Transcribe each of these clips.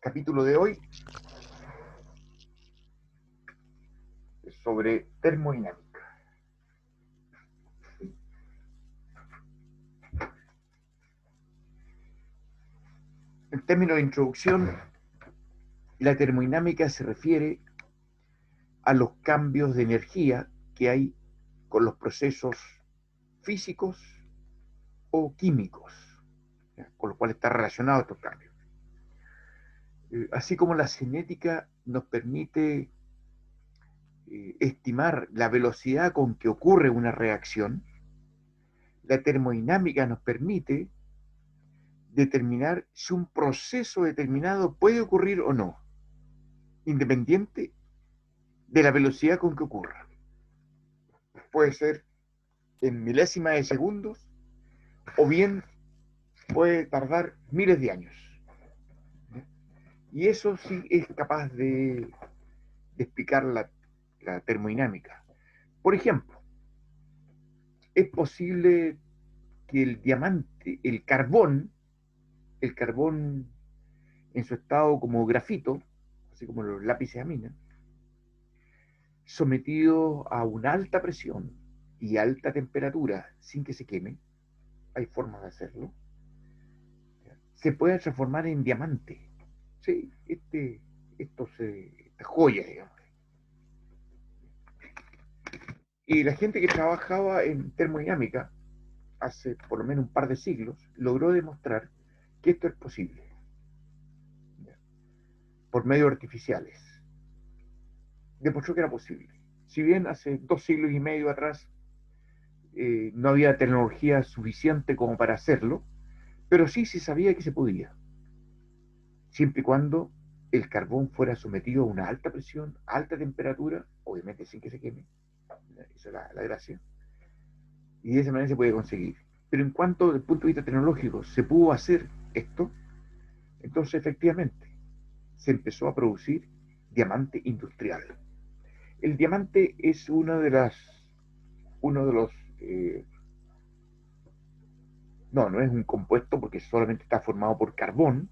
capítulo de hoy es sobre termodinámica. En términos de introducción, la termodinámica se refiere a los cambios de energía que hay con los procesos físicos o químicos, con los cuales están relacionados estos cambios. Así como la cinética nos permite estimar la velocidad con que ocurre una reacción, la termodinámica nos permite determinar si un proceso determinado puede ocurrir o no, independiente de la velocidad con que ocurra. Puede ser en milésimas de segundos o bien puede tardar miles de años. Y eso sí es capaz de explicar la termodinámica. Por ejemplo, es posible que el diamante, el carbón en su estado como grafito, así como los lápices a mina, sometido a una alta presión y alta temperatura sin que se queme, hay formas de hacerlo, se puede transformar en diamante. Sí, esta joya, digamos. Y la gente que trabajaba en termodinámica hace por lo menos un par de siglos logró demostrar que esto es posible por medios artificiales. Demostró que era posible. Si bien hace 2 siglos y medio atrás no había tecnología suficiente como para hacerlo, pero sí se sabía que se podía, siempre y cuando el carbón fuera sometido a una alta presión, alta temperatura, obviamente sin que se queme, esa es la gracia, y de esa manera se puede conseguir. Pero en cuanto, desde el punto de vista tecnológico, se pudo hacer esto, entonces efectivamente se empezó a producir diamante industrial. El diamante es uno de los, no es un compuesto porque solamente está formado por carbón,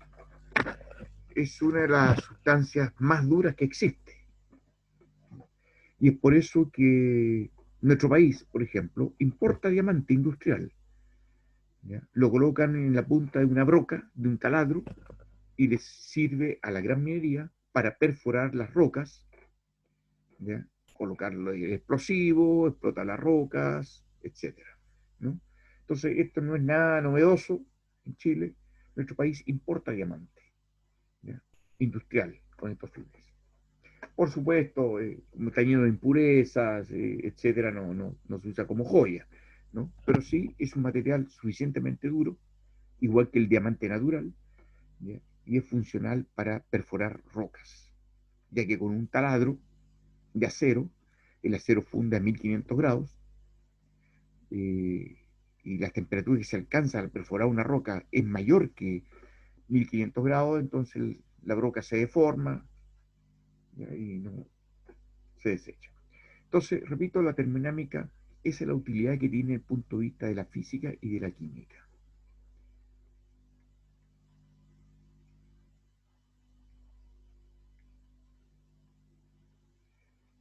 es una de las sustancias más duras que existe. Y es por eso que nuestro país, por ejemplo, importa diamante industrial. ¿Ya? Lo colocan en la punta de una broca, de un taladro, y les sirve a la gran minería para perforar las rocas, ¿ya? Colocarlo el explosivo, explotar las rocas, etcétera, ¿no? Entonces, esto no es nada novedoso en Chile. Nuestro país importa diamante, ¿ya? Industrial con estos fines. Por supuesto, está lleno de impurezas, etcétera, no se usa como joya, ¿no? Pero sí es un material suficientemente duro, igual que el diamante natural, ¿ya? Y es funcional para perforar rocas, ya que con un taladro de acero, el acero funde a 1500 grados, eh, y las temperaturas que se alcanzan al perforar una roca es mayor que 1500 grados, entonces la roca se deforma, ¿ya? Y no se desecha. Entonces, repito, la termodinámica esa es la utilidad que tiene el punto de vista de la física y de la química.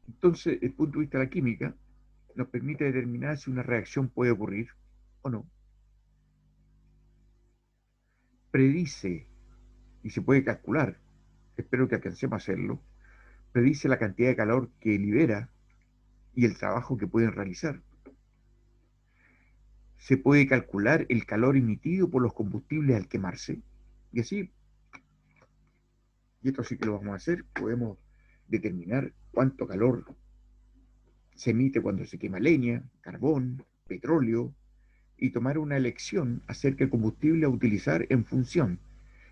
Entonces, el punto de vista de la química nos permite determinar si una reacción puede ocurrir o no. Predice, y se puede calcular, espero que alcancemos a hacerlo, predice la cantidad de calor que libera y el trabajo que pueden realizar. Se puede calcular el calor emitido por los combustibles al quemarse, y así, y esto sí que lo vamos a hacer, podemos determinar cuánto calor se emite cuando se quema leña, carbón, petróleo, y tomar una elección acerca del combustible a utilizar en función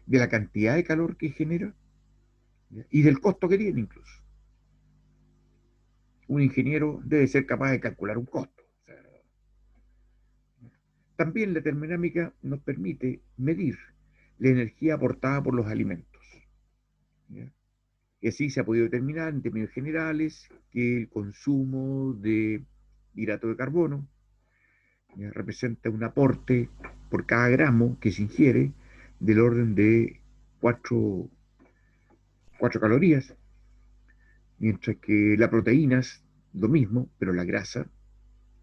de la cantidad de calor que genera, ¿ya? Y del costo que tiene incluso. Un ingeniero debe ser capaz de calcular un costo. O sea, también la termodinámica nos permite medir la energía aportada por los alimentos, ¿ya? Y así se ha podido determinar en términos generales que el consumo de hidrato de carbono, ¿ya? Representa un aporte por cada gramo que se ingiere del orden de 4 4 calorías, mientras que la proteína es lo mismo, pero la grasa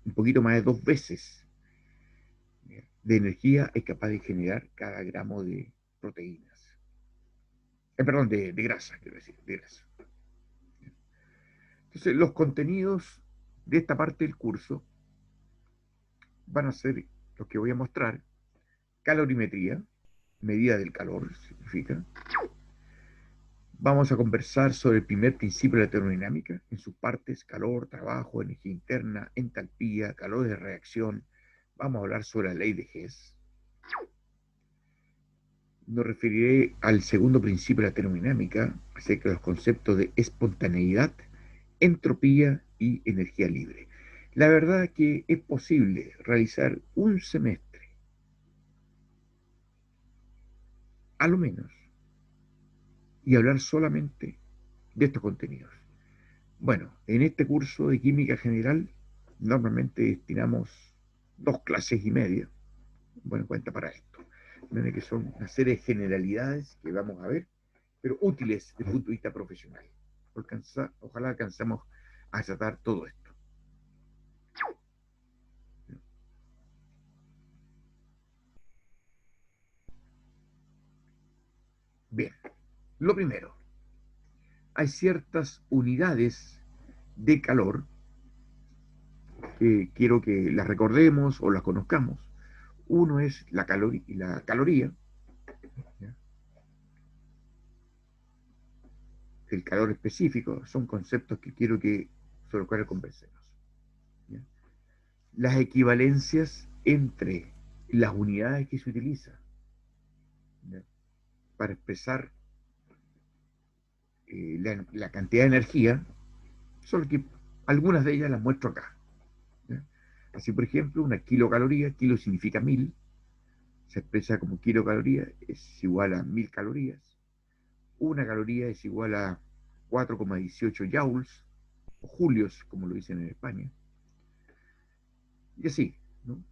un poquito más de 2 veces de energía es capaz de generar cada gramo de proteínas. Perdón, de grasa, quiero decir, de grasa. Entonces, los contenidos de esta parte del curso van a ser los que voy a mostrar: calorimetría, medida del calor, significa. Vamos a conversar sobre el primer principio de la termodinámica, en sus partes: calor, trabajo, energía interna, entalpía, calor de reacción. Vamos a hablar sobre la ley de Hess. Nos referiré al segundo principio de la termodinámica, acerca de los conceptos de espontaneidad, entropía y energía libre. La verdad que es posible realizar un semestre, a lo menos, y hablar solamente de estos contenidos. Bueno, en este curso de química general normalmente destinamos 2 clases y media, bueno, en cuenta para esto, que son una serie de generalidades que vamos a ver, pero útiles desde el punto de vista profesional. Ojalá alcanzamos a tratar todo esto. Bien, lo primero, hay ciertas unidades de calor que quiero que las recordemos o las conozcamos. Uno es la caloría, ¿ya? El calor específico, son conceptos que quiero que sobre los cuales conversemos, ¿ya? Las equivalencias entre las unidades que se utilizan, ¿ya?, para expresar la cantidad de energía, solo que algunas de ellas las muestro acá, ¿ya? Así, por ejemplo, una kilocaloría, kilo significa 1000, se expresa como kilocaloría, es igual a 1000 calorías. Una caloría es igual a 4,18 joules, o julios, como lo dicen en España. Y así, ¿no?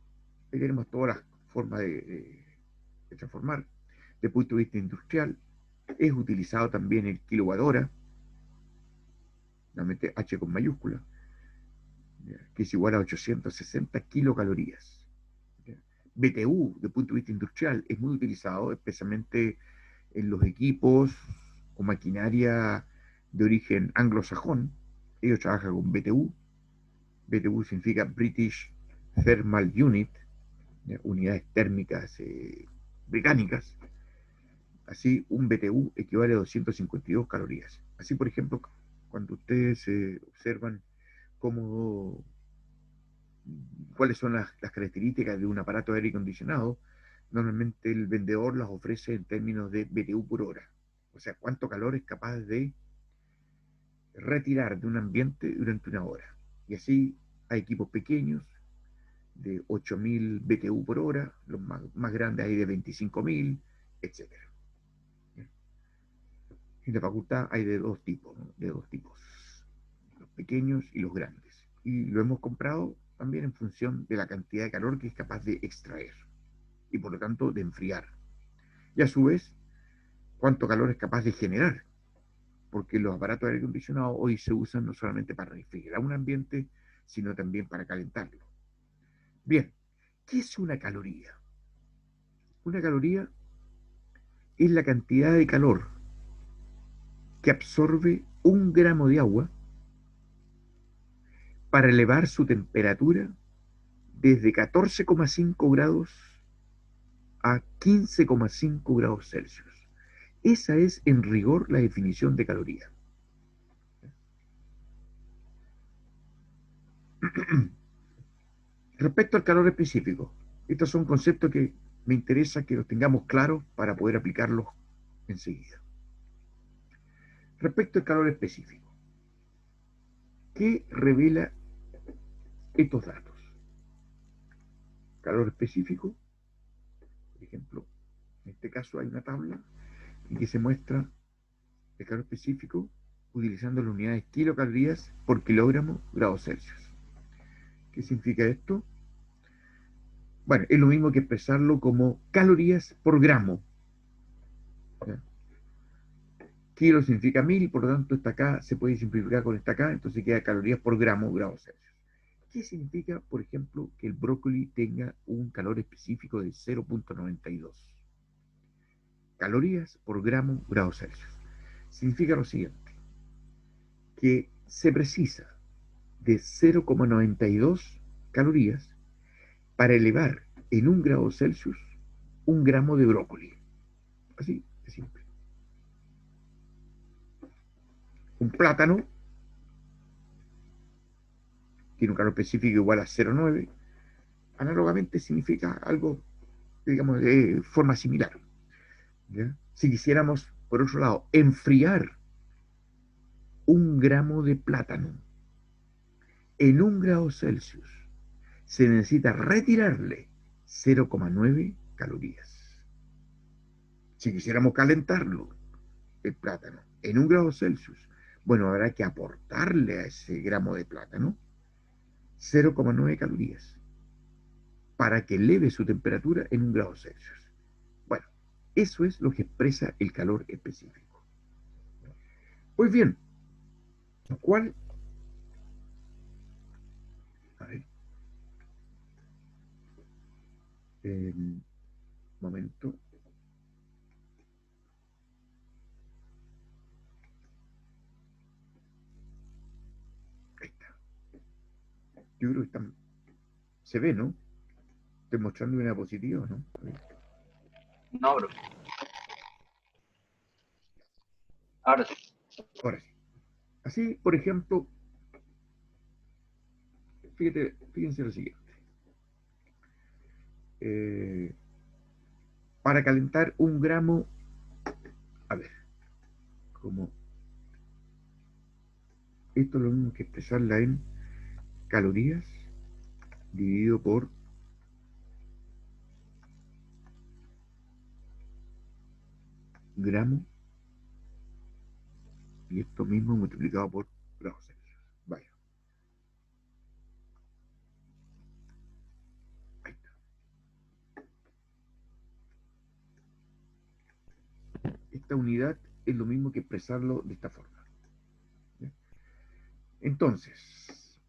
Ahí tenemos todas las formas de transformar. Desde el punto de vista industrial, es utilizado también el kilowatt hora, normalmente H con mayúscula, que es igual a 860 kilocalorías. BTU, desde el punto de vista industrial, es muy utilizado, especialmente en los equipos o maquinaria de origen anglosajón. Ellos trabajan con BTU. BTU significa British Thermal Unit, unidades térmicas británicas. Así, un BTU equivale a 252 calorías. Así, por ejemplo, cuando ustedes observan cómo, cuáles son las características de un aparato aire acondicionado, normalmente el vendedor las ofrece en términos de BTU por hora. O sea, cuánto calor es capaz de retirar de un ambiente durante una hora. Y así hay equipos pequeños de 8000 BTU por hora, los más grandes hay de 25.000, etcétera. En la facultad hay de dos tipos, ¿no? De dos tipos, los pequeños y los grandes. Y lo hemos comprado también en función de la cantidad de calor que es capaz de extraer y por lo tanto de enfriar. Y a su vez, cuánto calor es capaz de generar, porque los aparatos de aire acondicionado hoy se usan no solamente para refrigerar un ambiente, sino también para calentarlo. Bien, ¿qué es una caloría? Una caloría es la cantidad de calor que absorbe 1 gramo de agua para elevar su temperatura desde 14,5 grados a 15,5 grados Celsius. Esa es en rigor la definición de caloría. Respecto al calor específico, estos son conceptos que me interesa que los tengamos claros para poder aplicarlos enseguida. Respecto al calor específico, ¿qué revela estos datos? Calor específico, por ejemplo, en este caso hay una tabla en que se muestra el calor específico utilizando las unidades kilocalorías por kilogramo grados Celsius. ¿Qué significa esto? Bueno, es lo mismo que expresarlo como calorías por gramo, ¿ya? Kilo significa 1000, por lo tanto esta acá se puede simplificar con esta acá, entonces queda calorías por gramo, grados Celsius. ¿Qué significa, por ejemplo, que el brócoli tenga un calor específico de 0,92 calorías por gramo, grados Celsius? Significa lo siguiente, que se precisa de 0,92 calorías para elevar en 1 grado Celsius 1 gramo de brócoli. Así de simple. Un plátano tiene un calor específico igual a 0,9. Análogamente significa algo, digamos, de forma similar. ¿Ya? Si quisiéramos, por otro lado, enfriar 1 gramo de plátano en 1 grado Celsius, se necesita retirarle 0,9 calorías. Si quisiéramos calentarlo, el plátano, en 1 grado Celsius, bueno, habrá que aportarle a ese gramo de plátano 0,9 calorías para que eleve su temperatura en 1 grado Celsius. Bueno, eso es lo que expresa el calor específico. Pues bien, ¿cuál? A ver, momento. Ahí está. Yo creo que están, se ve, ¿no? Estoy mostrando una diapositiva, ¿no? No, bro. Ahora sí. Ahora sí. Así, por ejemplo, fíjense lo siguiente. Eh, para calentar 1 gramo, a ver, como esto es lo mismo que expresarla en calorías dividido por gramo y esto mismo multiplicado por grados Celsius. Vaya, ahí está. Esta unidad es lo mismo que expresarlo de esta forma. ¿Ya? Entonces,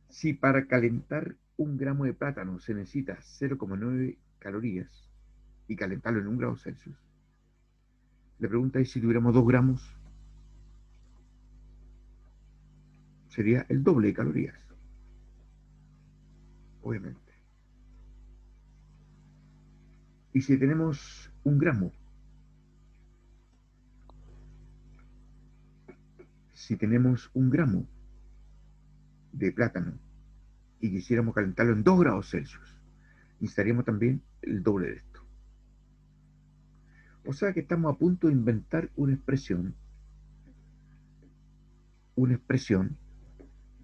si para calentar 1 gramo de plátano se necesita 0,9 calorías y calentarlo en 1 grado Celsius, la pregunta es si tuviéramos 2 gramos, sería el doble de calorías, obviamente. Y si tenemos 1 gramo, si tenemos 1 gramo de plátano y quisiéramos calentarlo en 2 grados Celsius, necesitaríamos también el doble de esto. O sea que estamos a punto de inventar una expresión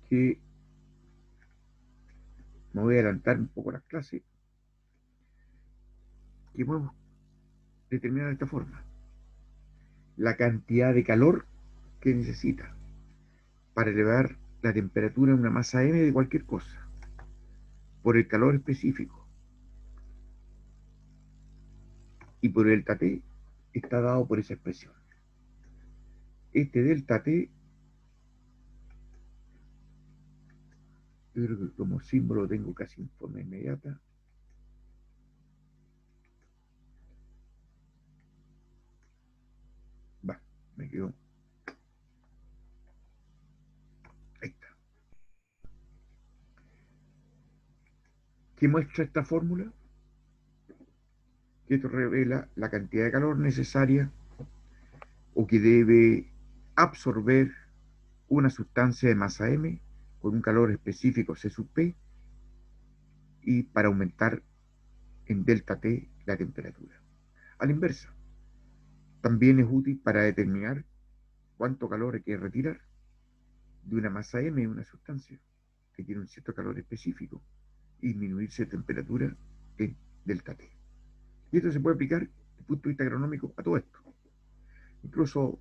que me voy a adelantar un poco las clases, que podemos determinar de esta forma. La cantidad de calor que necesita para elevar la temperatura en una masa M de cualquier cosa, por el calor específico y por el delta T, está dado por esa expresión. Este delta T, yo creo que como símbolo tengo casi en forma inmediata. Va, me quedó. Ahí está. ¿Qué muestra esta fórmula? Que esto revela la cantidad de calor necesaria o que debe absorber una sustancia de masa M con un calor específico C sub P y para aumentar en delta T la temperatura. A la inversa, también es útil para determinar cuánto calor hay que retirar de una masa M, una sustancia que tiene un cierto calor específico, y disminuirse de temperatura en delta T. Y esto se puede aplicar desde el punto de vista agronómico a todo esto. Incluso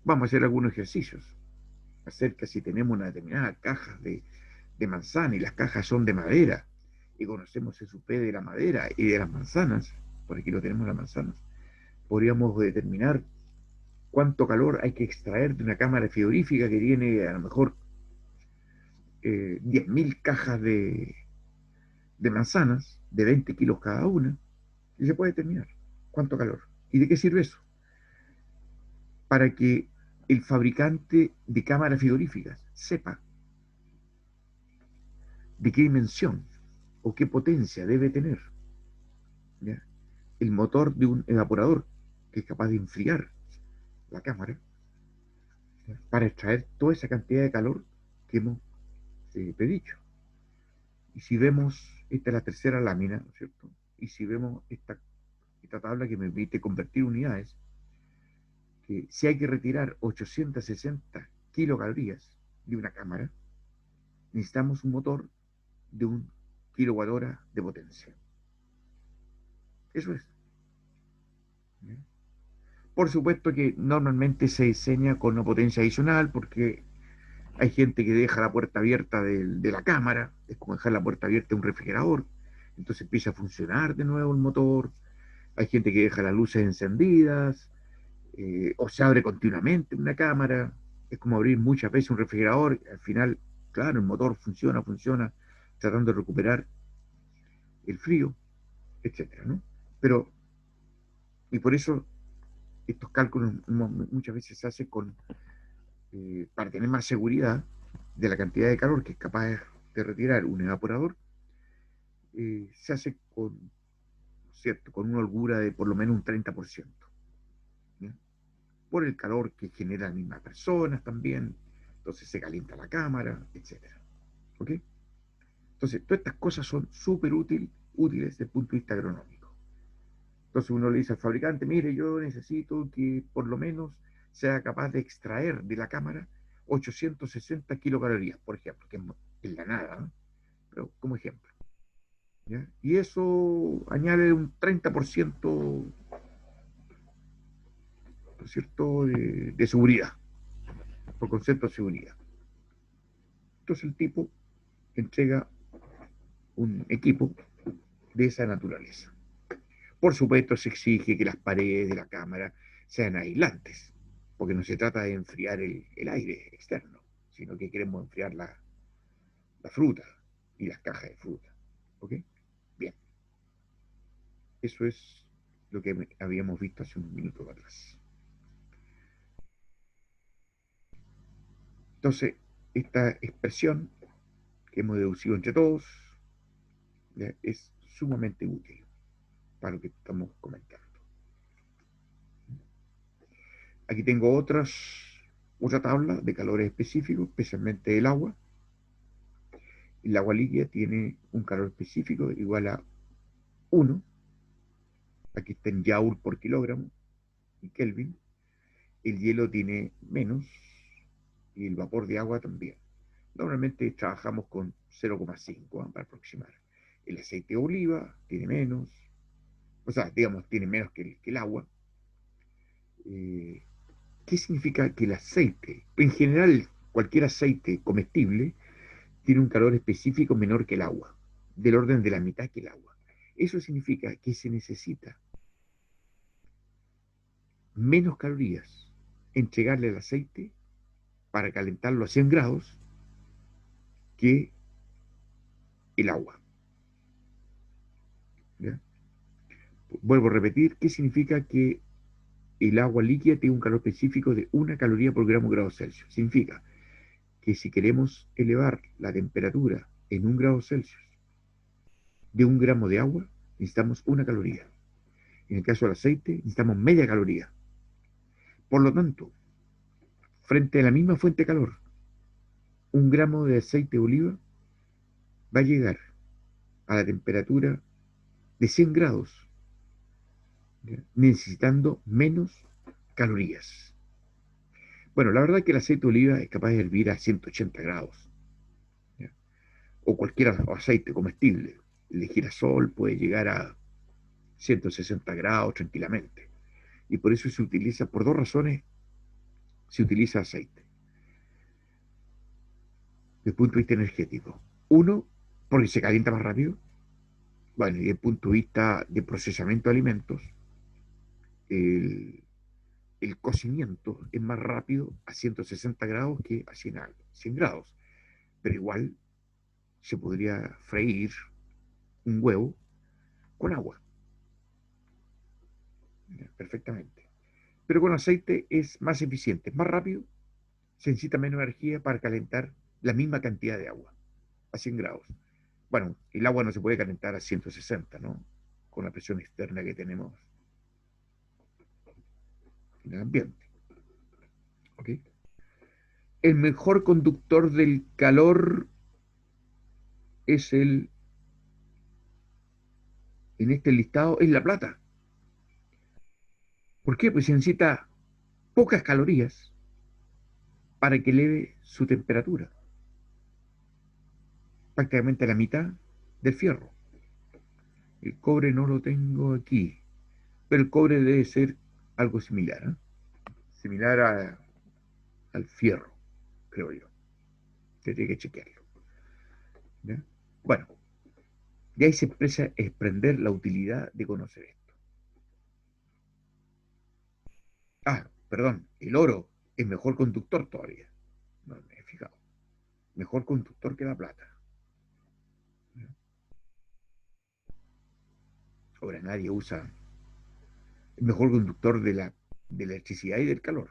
vamos a hacer algunos ejercicios acerca si tenemos una determinada caja de manzana y las cajas son de madera y conocemos el supé de la madera y de las manzanas, por aquí lo tenemos las manzanas, podríamos determinar cuánto calor hay que extraer de una cámara frigorífica que tiene a lo mejor 10.000 cajas de manzanas, de 20 kilos cada una, y se puede determinar cuánto calor. ¿Y de qué sirve eso? Para que el fabricante de cámaras frigoríficas sepa de qué dimensión o qué potencia debe tener, ¿ya?, el motor de un evaporador que es capaz de enfriar la cámara, ¿ya?, para extraer toda esa cantidad de calor que hemos predicho. Y si vemos, esta es la tercera lámina, ¿no es cierto? Y si vemos esta tabla que me permite convertir unidades, que si hay que retirar 860 kilocalorías de una cámara, necesitamos un motor de 1 kWh de potencia. Eso es. ¿Ya? Por supuesto que normalmente se diseña con una potencia adicional porque hay gente que deja la puerta abierta de la cámara, es como dejar la puerta abierta de un refrigerador, entonces empieza a funcionar de nuevo el motor. Hay gente que deja las luces encendidas, o se abre continuamente una cámara, es como abrir muchas veces un refrigerador, al final, claro, el motor funciona, tratando de recuperar el frío, etcétera, ¿no? Pero, y por eso estos cálculos muchas veces se hacen para tener más seguridad de la cantidad de calor que es capaz de retirar un evaporador, se hace con, ¿cierto?, con una holgura de por lo menos un 30%, ¿ya?, por el calor que genera las mismas personas también, entonces se calienta la cámara, etcétera. ¿Ok? Entonces, todas estas cosas son súper útiles desde el punto de vista agronómico. Entonces uno le dice al fabricante, mire, yo necesito que por lo menos sea capaz de extraer de la cámara 860 kilocalorías, por ejemplo, que es la nada, ¿no?, pero como ejemplo, ¿ya? Y eso añade un 30%, ¿no es cierto?, de seguridad, por concepto de seguridad. Entonces el tipo entrega un equipo de esa naturaleza. Por supuesto, se exige que las paredes de la cámara sean aislantes, porque no se trata de enfriar el aire externo, sino que queremos enfriar la fruta y las cajas de fruta. ¿Ok? Bien, eso es lo que habíamos visto hace un minuto atrás. Entonces, esta expresión que hemos deducido entre todos, ¿ya?, es sumamente útil para lo que estamos comentando. Aquí tengo otra tabla de calores específicos, especialmente el agua. El agua líquida tiene un calor específico igual a 1. Aquí está en Joule por kilogramo y Kelvin. El hielo tiene menos y el vapor de agua también. Normalmente trabajamos con 0,5, para aproximar. El aceite de oliva tiene menos, o sea, digamos, tiene menos que el agua. Eh, ¿Qué significa que el aceite? En general, cualquier aceite comestible tiene un calor específico menor que el agua, del orden de la mitad que el agua. Eso significa que se necesita menos calorías entregarle al aceite para calentarlo a 100 grados que el agua. ¿Ya? Vuelvo a repetir, ¿qué significa que el agua líquida tiene un calor específico de 1 caloría por gramo de grado Celsius? Significa que si queremos elevar la temperatura en 1 grado Celsius de 1 gramo de agua, necesitamos 1 caloría. En el caso del aceite, necesitamos media caloría. Por lo tanto, frente a la misma fuente de calor, 1 gramo de aceite de oliva va a llegar a la temperatura de 100 grados, ¿ya?, necesitando menos calorías. Bueno, la verdad es que el aceite de oliva es capaz de hervir a 180 grados, ¿ya?, o cualquier aceite comestible. El de girasol puede llegar a 160 grados tranquilamente. Y por eso se utiliza, por dos razones, se utiliza aceite. Desde el punto de vista energético. Uno, porque se calienta más rápido. Bueno, y desde el punto de vista de procesamiento de alimentos, el, el cocimiento es más rápido a 160 grados que a 100 grados. Pero igual se podría freír un huevo con agua, perfectamente. Pero con aceite es más eficiente, es más rápido, se necesita menos energía para calentar la misma cantidad de agua, a 100 grados. Bueno, el agua no se puede calentar a 160, ¿no? Con la presión externa que tenemos en el ambiente. ¿Ok? El mejor conductor del calor es en este listado, es la plata. ¿Por qué? Pues se necesita pocas calorías para que eleve su temperatura, prácticamente la mitad del fierro. El cobre no lo tengo aquí, pero el cobre debe ser algo similar, ¿eh? Similar al fierro, creo yo. Tendría que chequearlo. ¿Ya? Bueno, y ahí se expresa exprender la utilidad de conocer esto. Ah, perdón, el oro es mejor conductor todavía. No me he fijado. Mejor conductor que la plata. ¿Ya? Ahora nadie usa el mejor conductor de la electricidad y del calor.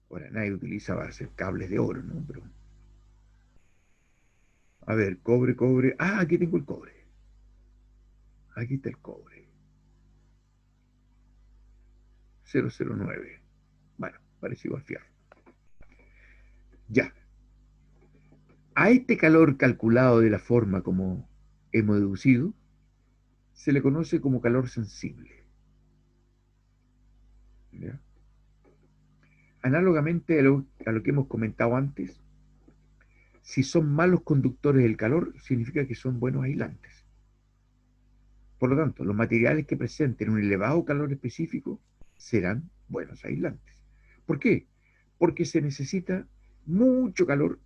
Ahora nadie utiliza para hacer cables de oro, ¿no? Pero, a ver, cobre, cobre. Ah, aquí tengo el cobre. Aquí está el cobre. 009. Bueno, parecido al fierro. Ya. A este calor calculado de la forma como hemos deducido, se le conoce como calor sensible. ¿Ya? Análogamente a lo que hemos comentado antes, si son malos conductores del calor, significa que son buenos aislantes. Por lo tanto, los materiales que presenten un elevado calor específico serán buenos aislantes. ¿Por qué? Porque se necesita mucho calor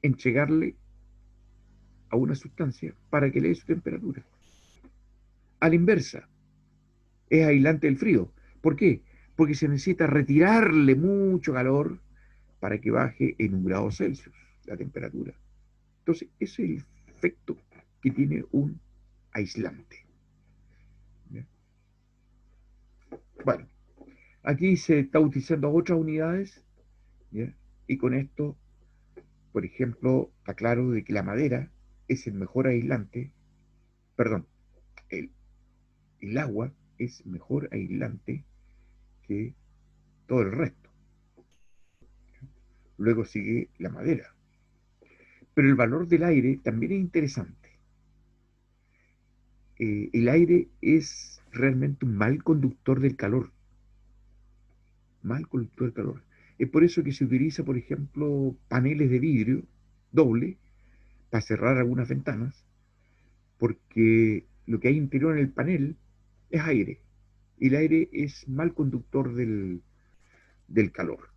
entregarle a una sustancia para que le dé su temperatura. A la inversa, es aislante del frío. ¿Por qué? Porque se necesita retirarle mucho calor para que baje en 1 grado Celsius la temperatura. Entonces, ese es el efecto que tiene un aislante. ¿Ya? Bueno, aquí se está utilizando otras unidades, ¿ya? Y con esto, por ejemplo, está claro de que la madera es el mejor aislante, perdón, el, el agua es mejor aislante que todo el resto. Luego sigue la madera. Pero el valor del aire también es interesante. El aire es realmente un mal conductor del calor, mal conductor del calor. Es por eso que se utiliza, por ejemplo, paneles de vidrio doble para cerrar algunas ventanas, porque lo que hay interior en el panel es aire. Y el aire es mal conductor del calor.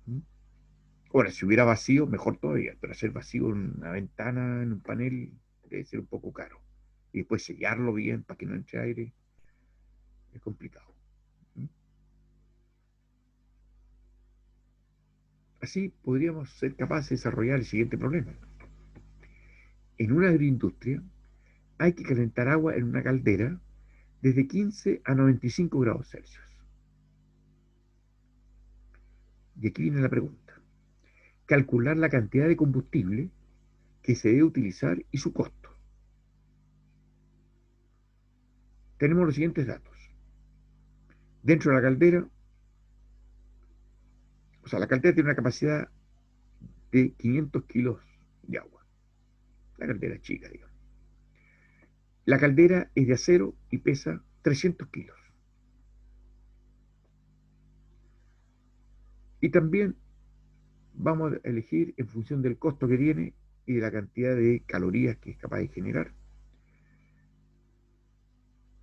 ¿Mm? Ahora, si hubiera vacío, mejor todavía, pero hacer vacío en una ventana, en un panel, debe ser un poco caro. Y después sellarlo bien para que no entre aire, es complicado. ¿Mm? Así podríamos ser capaces de desarrollar el siguiente problema. En una agroindustria hay que calentar agua en una caldera desde 15 a 95 grados Celsius. Y aquí viene la pregunta. Calcular la cantidad de combustible que se debe utilizar y su costo. Tenemos los siguientes datos. Dentro de la caldera, o sea, la caldera tiene una capacidad de 500 kilos de agua. La caldera es chica, digamos. La caldera es de acero y pesa 300 kilos. Y también vamos a elegir en función del costo que tiene y de la cantidad de calorías que es capaz de generar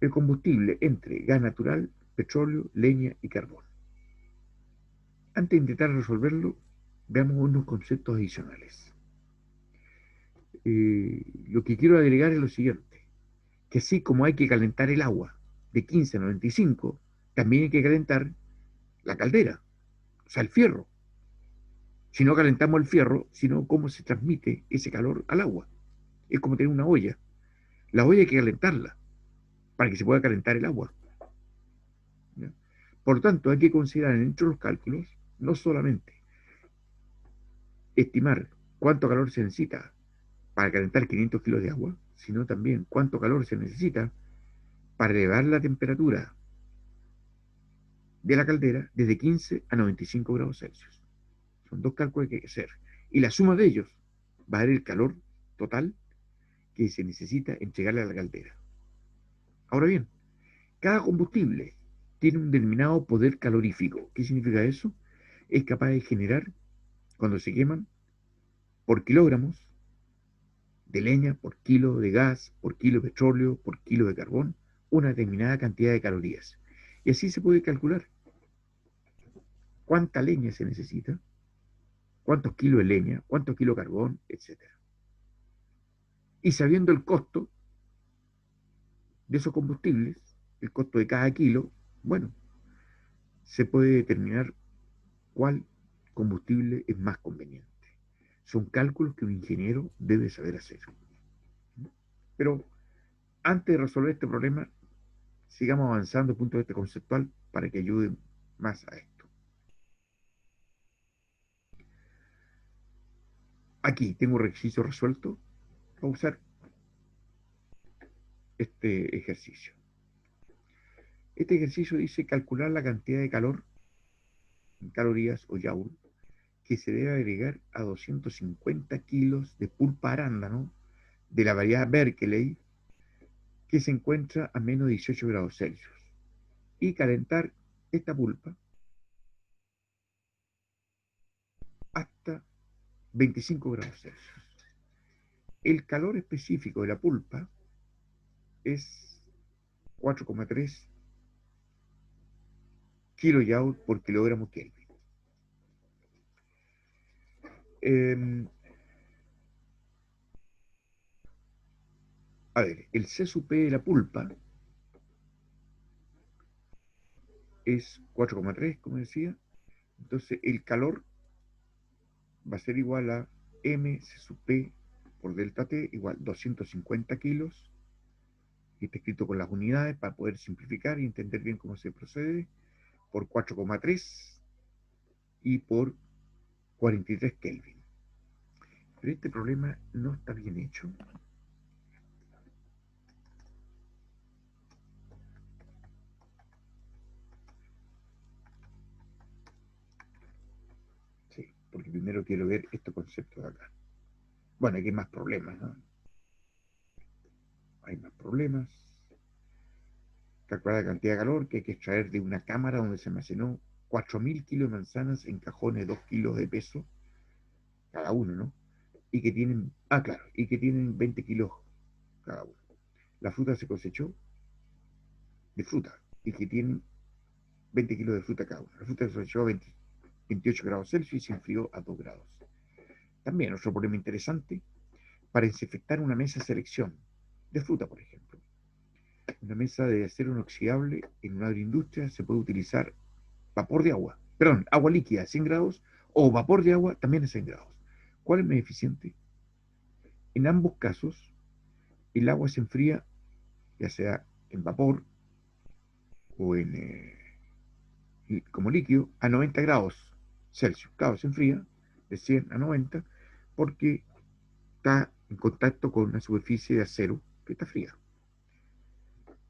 el combustible entre gas natural, petróleo, leña y carbón. Antes de intentar resolverlo, veamos unos conceptos adicionales. Lo que quiero agregar es lo siguiente, que así como hay que calentar el agua de 15 a 95, también hay que calentar la caldera, o sea, el fierro. Si no calentamos el fierro, sino cómo se transmite ese calor al agua. Es como tener una olla. La olla hay que calentarla para que se pueda calentar el agua. ¿Ya? Por lo tanto, hay que considerar dentro de los cálculos no solamente estimar cuánto calor se necesita para calentar 500 kilos de agua, sino también cuánto calor se necesita para elevar la temperatura de la caldera desde 15 a 95 grados Celsius. Son dos cálculos que hay que hacer. Y la suma de ellos va a dar el calor total que se necesita entregarle a la caldera. Ahora bien, cada combustible tiene un determinado poder calorífico. ¿Qué significa eso? Es capaz de generar, cuando se queman, por kilogramos de leña, por kilo de gas, por kilo de petróleo, por kilo de carbón, una determinada cantidad de calorías. Y así se puede calcular cuánta leña se necesita, cuántos kilos de leña, cuántos kilos de carbón, etcétera. Y sabiendo el costo de esos combustibles, el costo de cada kilo, bueno, se puede determinar cuál combustible es más conveniente. Son cálculos que un ingeniero debe saber hacer. Pero antes de resolver este problema, sigamos avanzando desde el punto de vista conceptual para que ayude más a esto. Aquí tengo un ejercicio resuelto. Voy a usar este ejercicio. Este ejercicio dice calcular la cantidad de calor en calorías o joule que se debe agregar a 250 kilos de pulpa arándano de la variedad Berkeley que se encuentra a menos de 18 grados Celsius y calentar esta pulpa hasta 25 grados Celsius. El calor específico de la pulpa es 4,3 kilojoule por kilogramo Kelvin. Eh, a ver, el C sub P de la pulpa es 4,3, como decía. Entonces el calor va a ser igual a M C sub P por delta T igual 250 kilos. Y está escrito con las unidades para poder simplificar y entender bien cómo se procede. Por 4,3 y por 43 Kelvin. Pero este problema no está bien hecho. Sí, porque primero quiero ver este concepto de acá. Bueno, aquí hay más problemas, ¿no? Hay más problemas. Calcular la cantidad de calor que hay que extraer de una cámara donde se almacenó 4.000 kilos de manzanas en cajones de 2 kilos de peso cada uno, ¿no? Y que tienen, claro, y que tienen 20 kilos cada uno. La fruta se cosechó de fruta y que tienen 20 kilos de fruta cada uno. La fruta se cosechó a 28 grados Celsius y se enfrió a 2 grados. También otro problema interesante para desinfectar una mesa de selección de fruta, por ejemplo. Una mesa de acero inoxidable en una agroindustria se puede utilizar vapor de agua, perdón, agua líquida a 100 grados o vapor de agua también a 100 grados. ¿Cuál es más eficiente? En ambos casos, el agua se enfría, ya sea en vapor o como líquido, a 90 grados Celsius. Claro, se enfría de 100 a 90 porque está en contacto con una superficie de acero que está fría.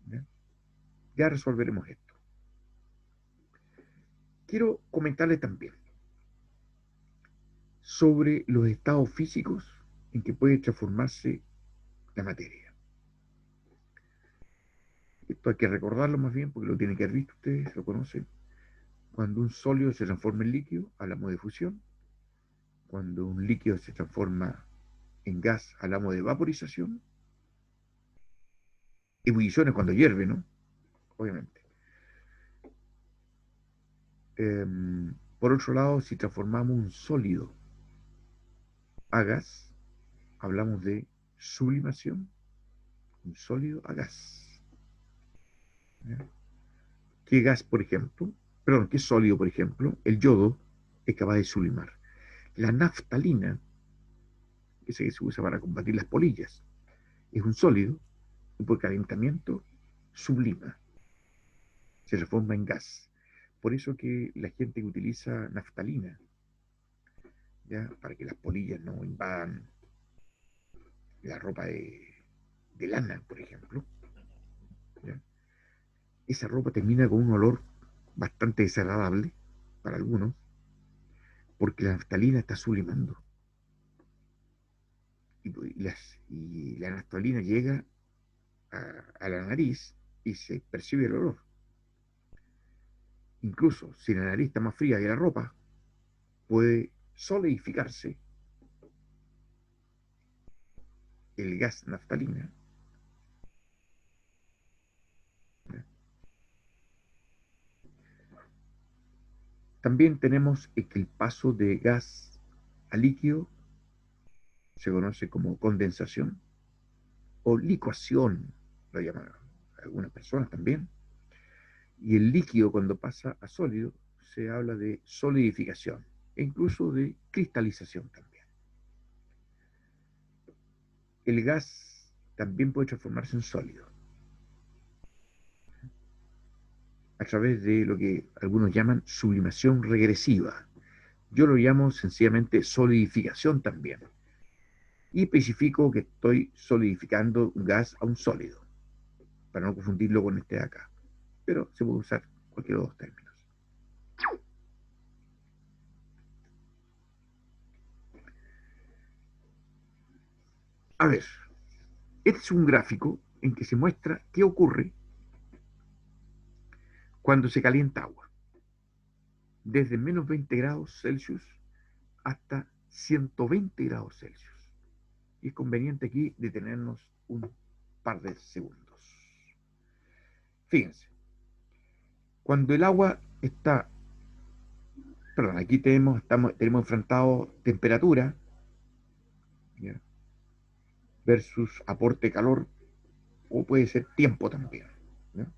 ¿Ya? Ya resolveremos esto. Quiero comentarles también sobre los estados físicos en que puede transformarse la materia. Esto hay que recordarlo más bien porque lo tienen que haber visto ustedes, lo conocen. Cuando un sólido se transforma en líquido, hablamos de fusión. Cuando un líquido se transforma en gas, hablamos de vaporización. Ebullición es cuando hierve, ¿no? Obviamente. Por otro lado, si transformamos un sólido a gas, hablamos de sublimación, un sólido a gas. ¿Ya? ¿Qué gas, por ejemplo? Perdón, ¿qué sólido, por ejemplo? El yodo es capaz de sublimar. La naftalina, que se usa para combatir las polillas, es un sólido y por calentamiento sublima, se transforma en gas. Por eso que la gente que utiliza naftalina, ¿ya? Para que las polillas no invadan la ropa de lana, por ejemplo, ¿ya? Esa ropa termina con un olor bastante desagradable para algunos, porque la naftalina está sublimando. Y la naftalina llega a la nariz y se percibe el olor. Incluso si la nariz está más fría que la ropa, puede solidificarse el gas naftalina. También tenemos que el paso de gas a líquido se conoce como condensación o licuación, lo llaman algunas personas también. Y el líquido cuando pasa a sólido se habla de solidificación e incluso de cristalización también. El gas también puede transformarse en sólido a través de lo que algunos llaman sublimación regresiva. Yo lo llamo sencillamente solidificación también. Y especifico que estoy solidificando un gas a un sólido, para no confundirlo con este de acá. Pero se puede usar cualquiera de los dos términos. A ver, este es un gráfico en que se muestra qué ocurre cuando se calienta agua, desde menos 20 grados Celsius hasta 120 grados Celsius. Y es conveniente aquí detenernos un par de segundos. Fíjense, cuando el agua está, perdón, aquí tenemos enfrentado temperatura, ¿ya? Versus aporte de calor, o puede ser tiempo también, ¿ya?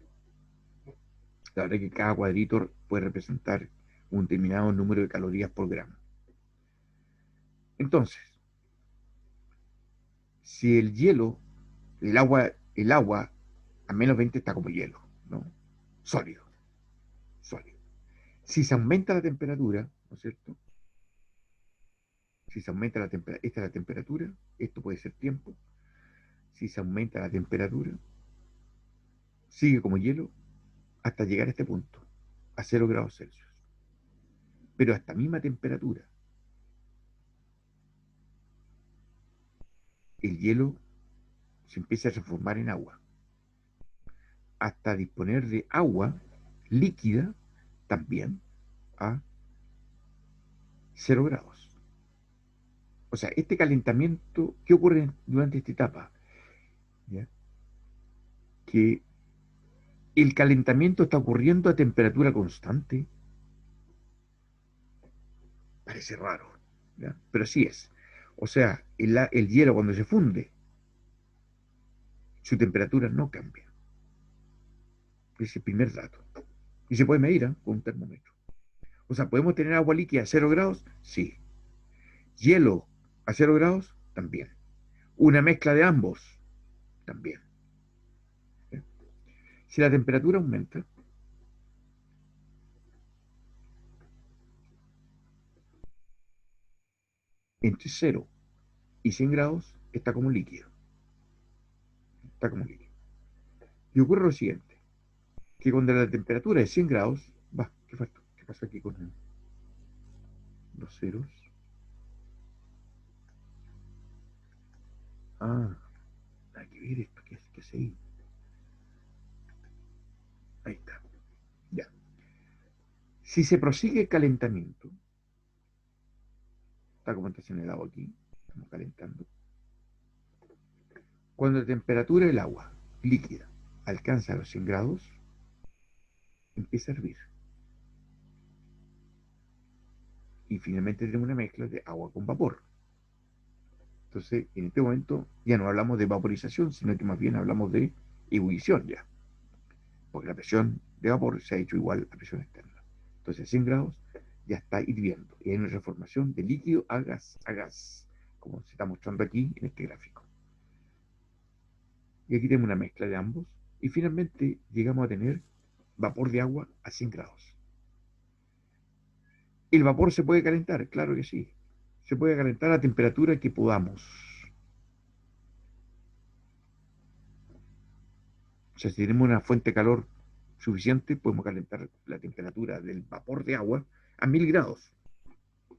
La verdad es que cada cuadrito puede representar un determinado número de calorías por gramo. Entonces, si el hielo, el agua a menos 20 está como hielo, ¿no? Sólido, sólido. Si se aumenta la temperatura, ¿no es cierto? Si se aumenta la temperatura, esta es la temperatura, esto puede ser tiempo. Si se aumenta la temperatura, sigue como hielo hasta llegar a este punto, a 0 grados Celsius. Pero a esta misma temperatura, el hielo se empieza a transformar en agua, hasta disponer de agua líquida también a 0 grados. O sea, este calentamiento, ¿qué ocurre durante esta etapa? ¿Ya? Que el calentamiento está ocurriendo a temperatura constante. Parece raro, ¿ya? Pero sí es. O sea, el hielo cuando se funde, su temperatura no cambia. Ese es el primer dato. Y se puede medir, ¿eh? Con un termómetro. O sea, ¿podemos tener agua líquida a 0 grados? Sí. ¿Hielo a 0 grados? También. ¿Una mezcla de ambos? También. ¿Ya? Si la temperatura aumenta, entre 0 y 100 grados, está como líquido. Está como líquido. Y ocurre lo siguiente, que cuando la temperatura es 100 grados, ¿qué falta? ¿Qué pasa aquí con los ceros? Ah, hay que ver esto, ¿qué hace ahí? Ahí está, ya. Si se prosigue el calentamiento, está como está señalado aquí, estamos calentando, cuando la temperatura del agua líquida alcanza los 100 grados, empieza a hervir. Y finalmente tenemos una mezcla de agua con vapor. Entonces, en este momento ya no hablamos de vaporización, sino que más bien hablamos de ebullición ya. porque la presión de vapor se ha hecho igual a presión externa. Entonces, a 100 grados ya está hirviendo y hay una transformación de líquido a gas, como se está mostrando aquí en este gráfico. Y aquí tenemos una mezcla de ambos y finalmente llegamos a tener vapor de agua a 100 grados. ¿El vapor se puede calentar? Claro que sí. Se puede calentar a temperatura que podamos. O sea, si tenemos una fuente de calor suficiente, podemos calentar la temperatura del vapor de agua a 1000 grados.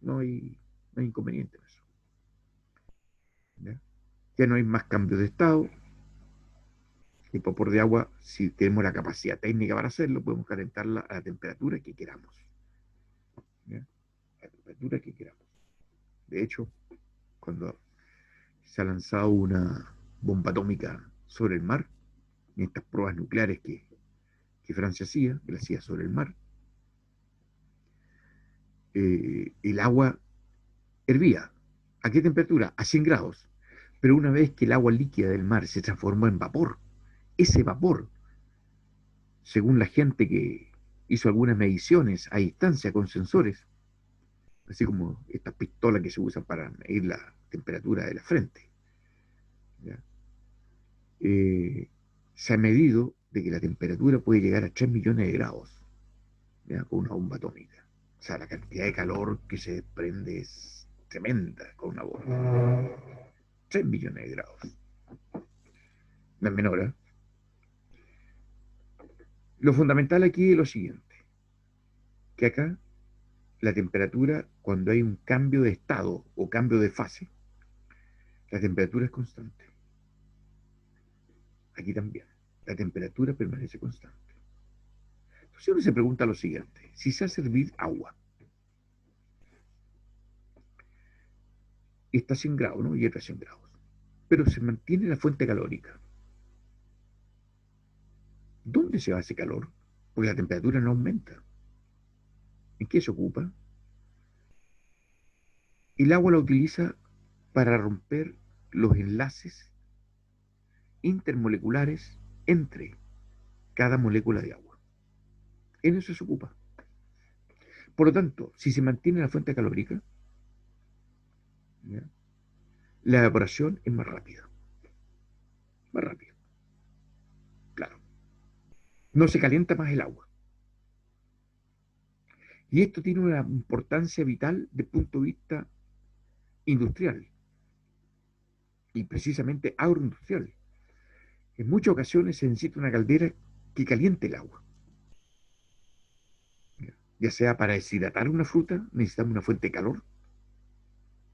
No hay inconveniente en eso. ¿Ya? Ya no hay más cambios de estado. El vapor de agua, si tenemos la capacidad técnica para hacerlo, podemos calentarla a la temperatura que queramos. ¿Ya? A la temperatura que queramos. De hecho, cuando se ha lanzado una bomba atómica sobre el mar, en estas pruebas nucleares que Francia hacía, que la hacía sobre el mar, el agua hervía. ¿A qué temperatura? A 100 grados. Pero una vez que el agua líquida del mar se transformó en vapor, ese vapor, según la gente que hizo algunas mediciones a distancia con sensores, así como estas pistolas que se usan para medir la temperatura de la frente, ¿ya? Se ha medido de que la temperatura puede llegar a 3 millones de grados, ¿ya? Con una bomba atómica. O sea, la cantidad de calor que se desprende es tremenda con una bomba. 3 millones de grados. No es menor, ¿eh? Lo fundamental aquí es lo siguiente, que acá la temperatura, cuando hay un cambio de estado o cambio de fase, la temperatura es constante. Aquí también, la temperatura permanece constante. Entonces uno se pregunta lo siguiente, si se hace hervir agua, y está a 100 grados, ¿no? Y está a 100 grados, pero se mantiene la fuente calórica, ¿dónde se va ese calor? Porque la temperatura no aumenta. ¿En qué se ocupa? El agua la utiliza para romper los enlaces intermoleculares entre cada molécula de agua. En eso se ocupa. Por lo tanto, si se mantiene la fuente calórica, ¿ya? La evaporación es más rápida. Más rápida, claro. No se calienta más el agua. Y esto tiene una importancia vital desde el punto de vista industrial y precisamente agroindustrial. En muchas ocasiones se necesita una caldera que caliente el agua. Ya sea para deshidratar una fruta, necesitamos una fuente de calor,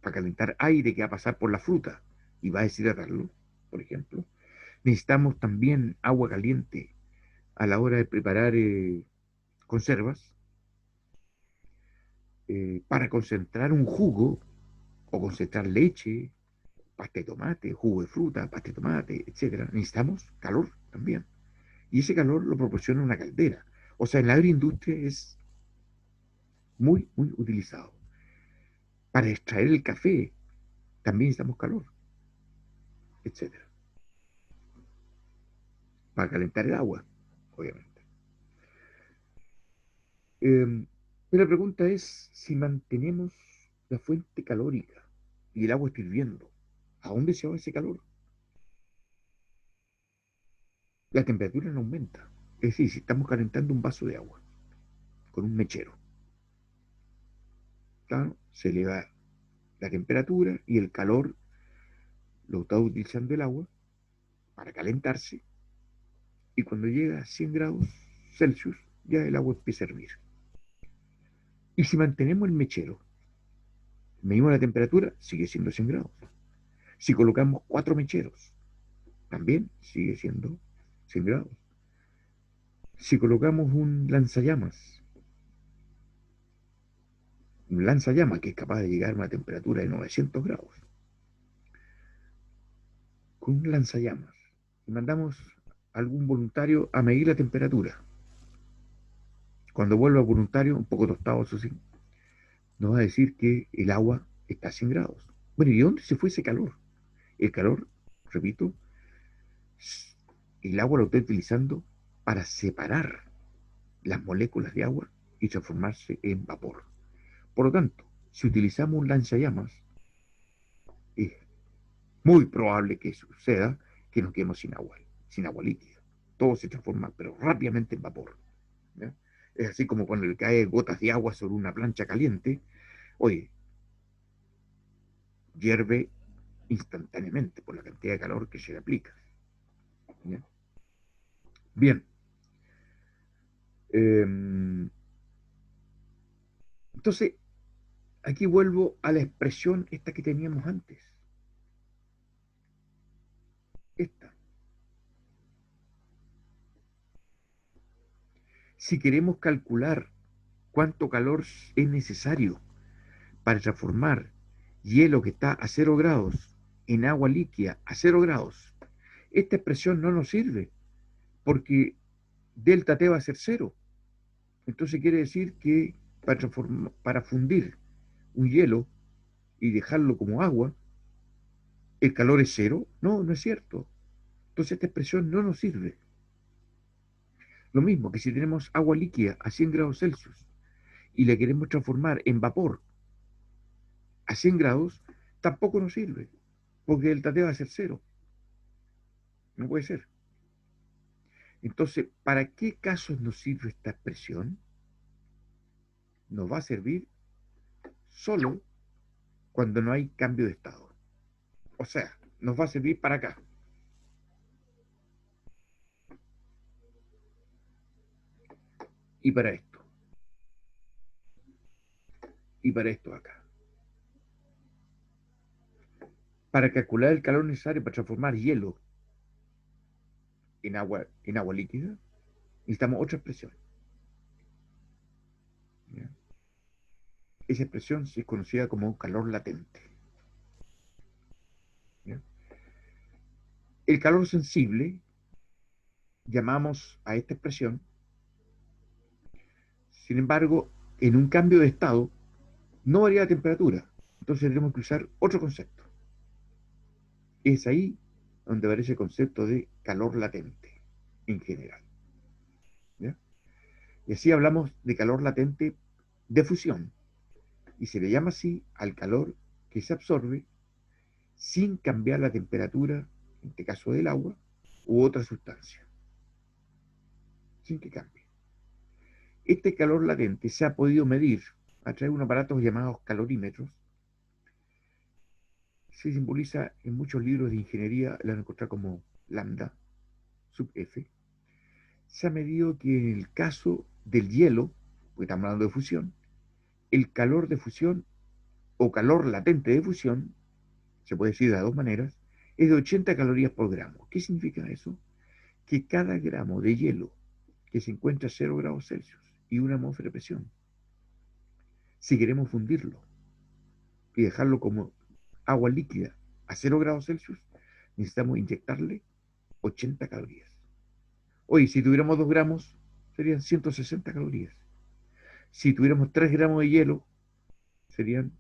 para calentar aire que va a pasar por la fruta y va a deshidratarlo, por ejemplo. Necesitamos también agua caliente a la hora de preparar conservas, para concentrar un jugo o concentrar leche, pasta de tomate, jugo de fruta, pasta de tomate, etcétera. Necesitamos calor también. Y ese calor lo proporciona una caldera. O sea, en la agroindustria es muy, muy utilizado. Para extraer el café también necesitamos calor, etcétera. Para calentar el agua, obviamente. Pero la pregunta es si mantenemos la fuente calórica y el agua está hirviendo, ¿a dónde se va ese calor? La temperatura no aumenta. Es decir, si estamos calentando un vaso de agua con un mechero, claro, se eleva la temperatura y el calor lo está utilizando el agua para calentarse y cuando llega a 100 grados Celsius ya el agua empieza a hervir. Y si mantenemos el mechero, medimos la temperatura, sigue siendo 100 grados. Si colocamos 4 mecheros, también sigue siendo 100 grados. Si colocamos un lanzallamas que es capaz de llegar a una temperatura de 900 grados, con un lanzallamas, y mandamos a algún voluntario a medir la temperatura. Cuando vuelva el voluntario, un poco tostado, eso sí, nos va a decir que el agua está a 100 grados. Bueno, ¿y de dónde se fue ese calor? El calor, repito, el agua lo está utilizando para separar las moléculas de agua y transformarse en vapor. Por lo tanto, si utilizamos un lanzallamas, es muy probable que suceda que nos quedemos sin agua líquida. Todo se transforma, pero rápidamente en vapor. ¿Ya? Es así como cuando le cae gotas de agua sobre una plancha caliente, oye, hierve instantáneamente por la cantidad de calor que se le aplica. ¿Ya? Bien. Entonces, aquí vuelvo a la expresión esta que teníamos antes. Esta. Si queremos calcular cuánto calor es necesario para transformar hielo que está a 0 grados en agua líquida a 0 grados, esta expresión no nos sirve porque delta T va a ser 0. Entonces quiere decir que para fundir un hielo y dejarlo como agua, ¿el calor es 0? No, no es cierto. Entonces esta expresión no nos sirve. Lo mismo que si tenemos agua líquida a 100 grados Celsius y la queremos transformar en vapor a 100 grados, tampoco nos sirve, porque el T va a ser 0. No puede ser. Entonces, ¿para qué casos nos sirve esta expresión? Nos va a servir solo cuando no hay cambio de estado. O sea, nos va a servir para acá. Y para esto. Y para esto acá. Para calcular el calor necesario para transformar hielo en agua líquida, necesitamos otra expresión. ¿Ya? Esa expresión es conocida como calor latente. ¿Ya? El calor sensible, llamamos a esta expresión, sin embargo, en un cambio de estado, no varía la temperatura. Entonces tenemos que usar otro concepto. Es ahí donde aparece el concepto de calor latente, en general. ¿Ya? Y así hablamos de calor latente de fusión. Y se le llama así al calor que se absorbe sin cambiar la temperatura, en este caso del agua, u otra sustancia. Sin que cambie. Este calor latente se ha podido medir a través de unos aparatos llamados calorímetros. Se simboliza en muchos libros de ingeniería, la van a encontrar como lambda sub F. Se ha medido que en el caso del hielo, porque estamos hablando de fusión, el calor de fusión o calor latente de fusión, se puede decir de dos maneras, es de 80 calorías por gramo. ¿Qué significa eso? Que cada gramo de hielo que se encuentra a 0 grados Celsius y una atmósfera de presión, si queremos fundirlo y dejarlo como agua líquida a 0 grados Celsius, necesitamos inyectarle 80 calorías. Hoy, si tuviéramos 2 gramos, serían 160 calorías. Si tuviéramos 3 gramos de hielo, serían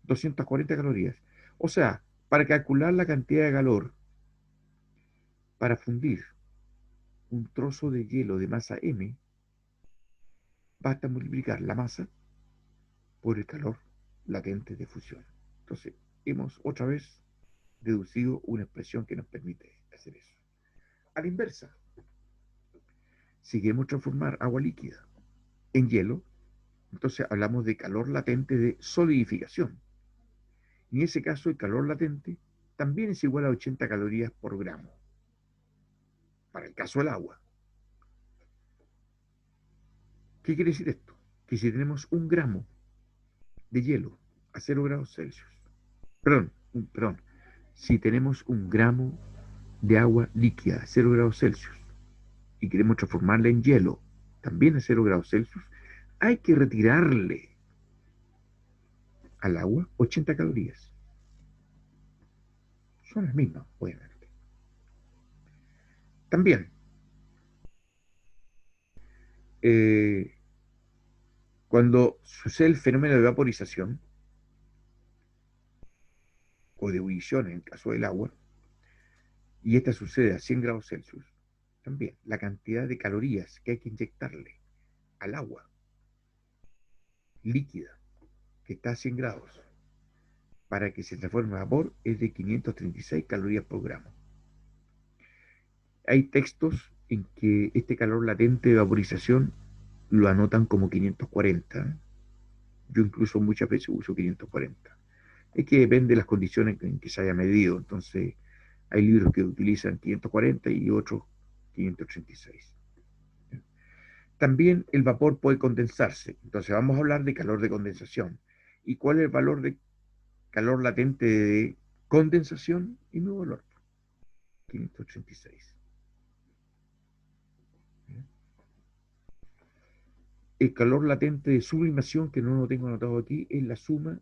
240 calorías. O sea, para calcular la cantidad de calor para fundir un trozo de hielo de masa M, basta multiplicar la masa por el calor latente de fusión. Entonces, hemos otra vez deducido una expresión que nos permite hacer eso. A la inversa, si queremos transformar agua líquida en hielo, entonces hablamos de calor latente de solidificación. En ese caso, el calor latente también es igual a 80 calorías por gramo, para el caso del agua. ¿Qué quiere decir esto? Que si tenemos un gramo de hielo a 0 grados Celsius, perdón, si tenemos un gramo de agua líquida a 0 grados Celsius y queremos transformarla en hielo también a 0 grados Celsius, hay que retirarle al agua 80 calorías. Son las mismas, obviamente. También, eh, cuando sucede el fenómeno de vaporización o de ebullición en el caso del agua, y esta sucede a 100 grados Celsius, también la cantidad de calorías que hay que inyectarle al agua líquida que está a 100 grados para que se transforme en vapor es de 536 calorías por gramo. Hay textos en que este calor latente de vaporización lo anotan como 540. Yo incluso muchas veces uso 540. Es que depende de las condiciones en que se haya medido. Entonces, hay libros que utilizan 540 y otros 536. También el vapor puede condensarse. Entonces, vamos a hablar de calor de condensación. ¿Y cuál es el valor de calor latente de condensación? Y mi valor, 586. El calor latente de sublimación, que no lo tengo anotado aquí, es la suma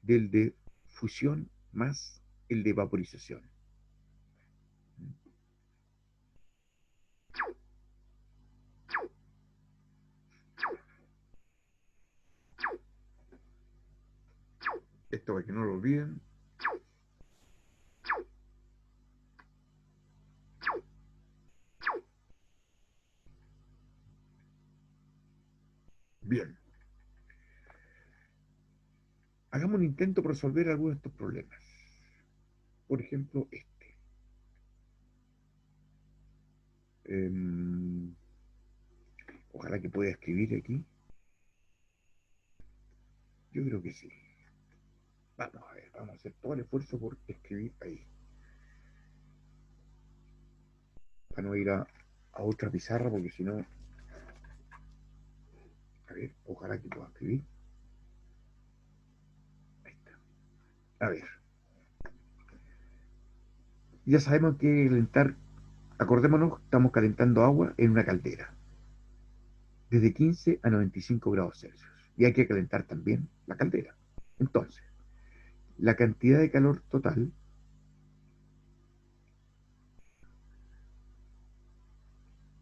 del de fusión más el de vaporización. Esto para que no lo olviden. Bien, hagamos un intento por resolver algunos de estos problemas. Por ejemplo, este. Eh, Ojalá que pueda escribir aquí. Yo creo que sí. Vamos a ver, vamos a hacer todo el esfuerzo por escribir ahí. Para no ir a otra pizarra, porque si no. A ver, ojalá que pueda escribir. Ahí está. A ver. Ya sabemos que calentar, acordémonos, estamos calentando agua en una caldera, desde 15 a 95 grados Celsius. Y hay que calentar también la caldera. Entonces, la cantidad de calor total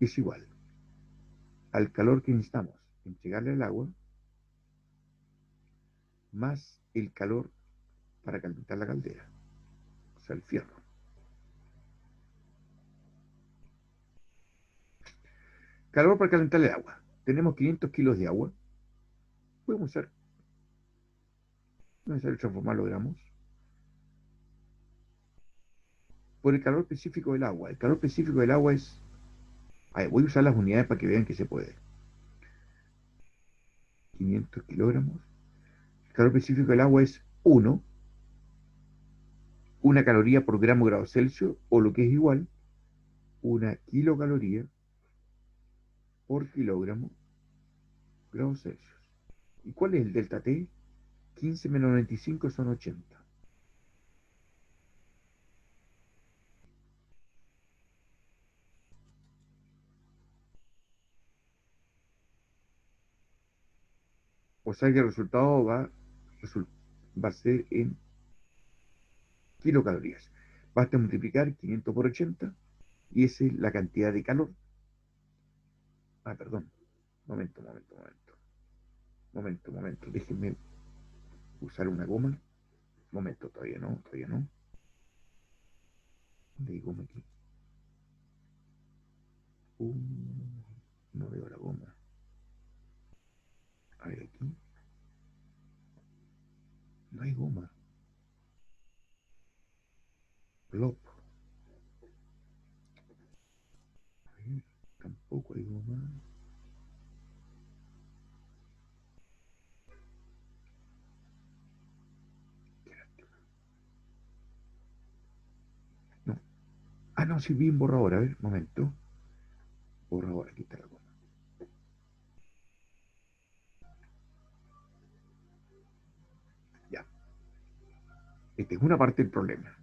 es igual al calor que necesitamos entregarle al agua más el calor para calentar la caldera, o sea, el fierro. Calor para calentar el agua. Tenemos 500 kilos de agua. Podemos usar, no es necesario transformarlo en gramos, por el calor específico del agua. El calor específico del agua es. A ver, voy a usar las unidades para que vean que se puede. 500 kilogramos. El calor específico del agua es 1, una caloría por gramo grado Celsius, o lo que es igual, una kilocaloría por kilogramo grado Celsius. ¿Y cuál es el delta T? 15 menos 95 son 80. O sea que el resultado va a ser en kilocalorías. Basta multiplicar 500 por 80 y esa es la cantidad de calor. Ah, perdón. Momento, momento, momento. Momento, momento. Déjenme usar una goma. Momento, todavía no, todavía no. ¿Dónde hay goma aquí? Uh, no veo la goma. A ver, aquí. No hay goma. Plop. A ver, tampoco hay goma. Qué lástima. No. Ah, no, sí vi un borrador. A ver, momento. Borrador, aquí está la goma. Ya. Esta es una parte del problema.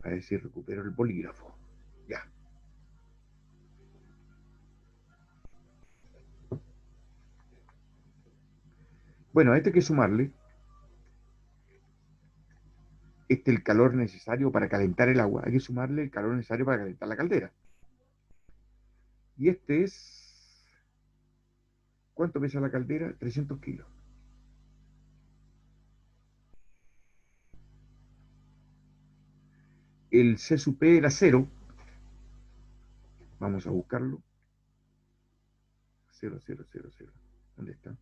A ver si recupero el bolígrafo. Ya. Bueno, a este hay que sumarle el calor necesario para calentar el agua. Hay que sumarle el calor necesario para calentar la caldera. Y este es. ¿Cuánto pesa la caldera? 300 kilos. El C sub P era cero, Vamos a buscarlo. 0000. ¿Dónde está?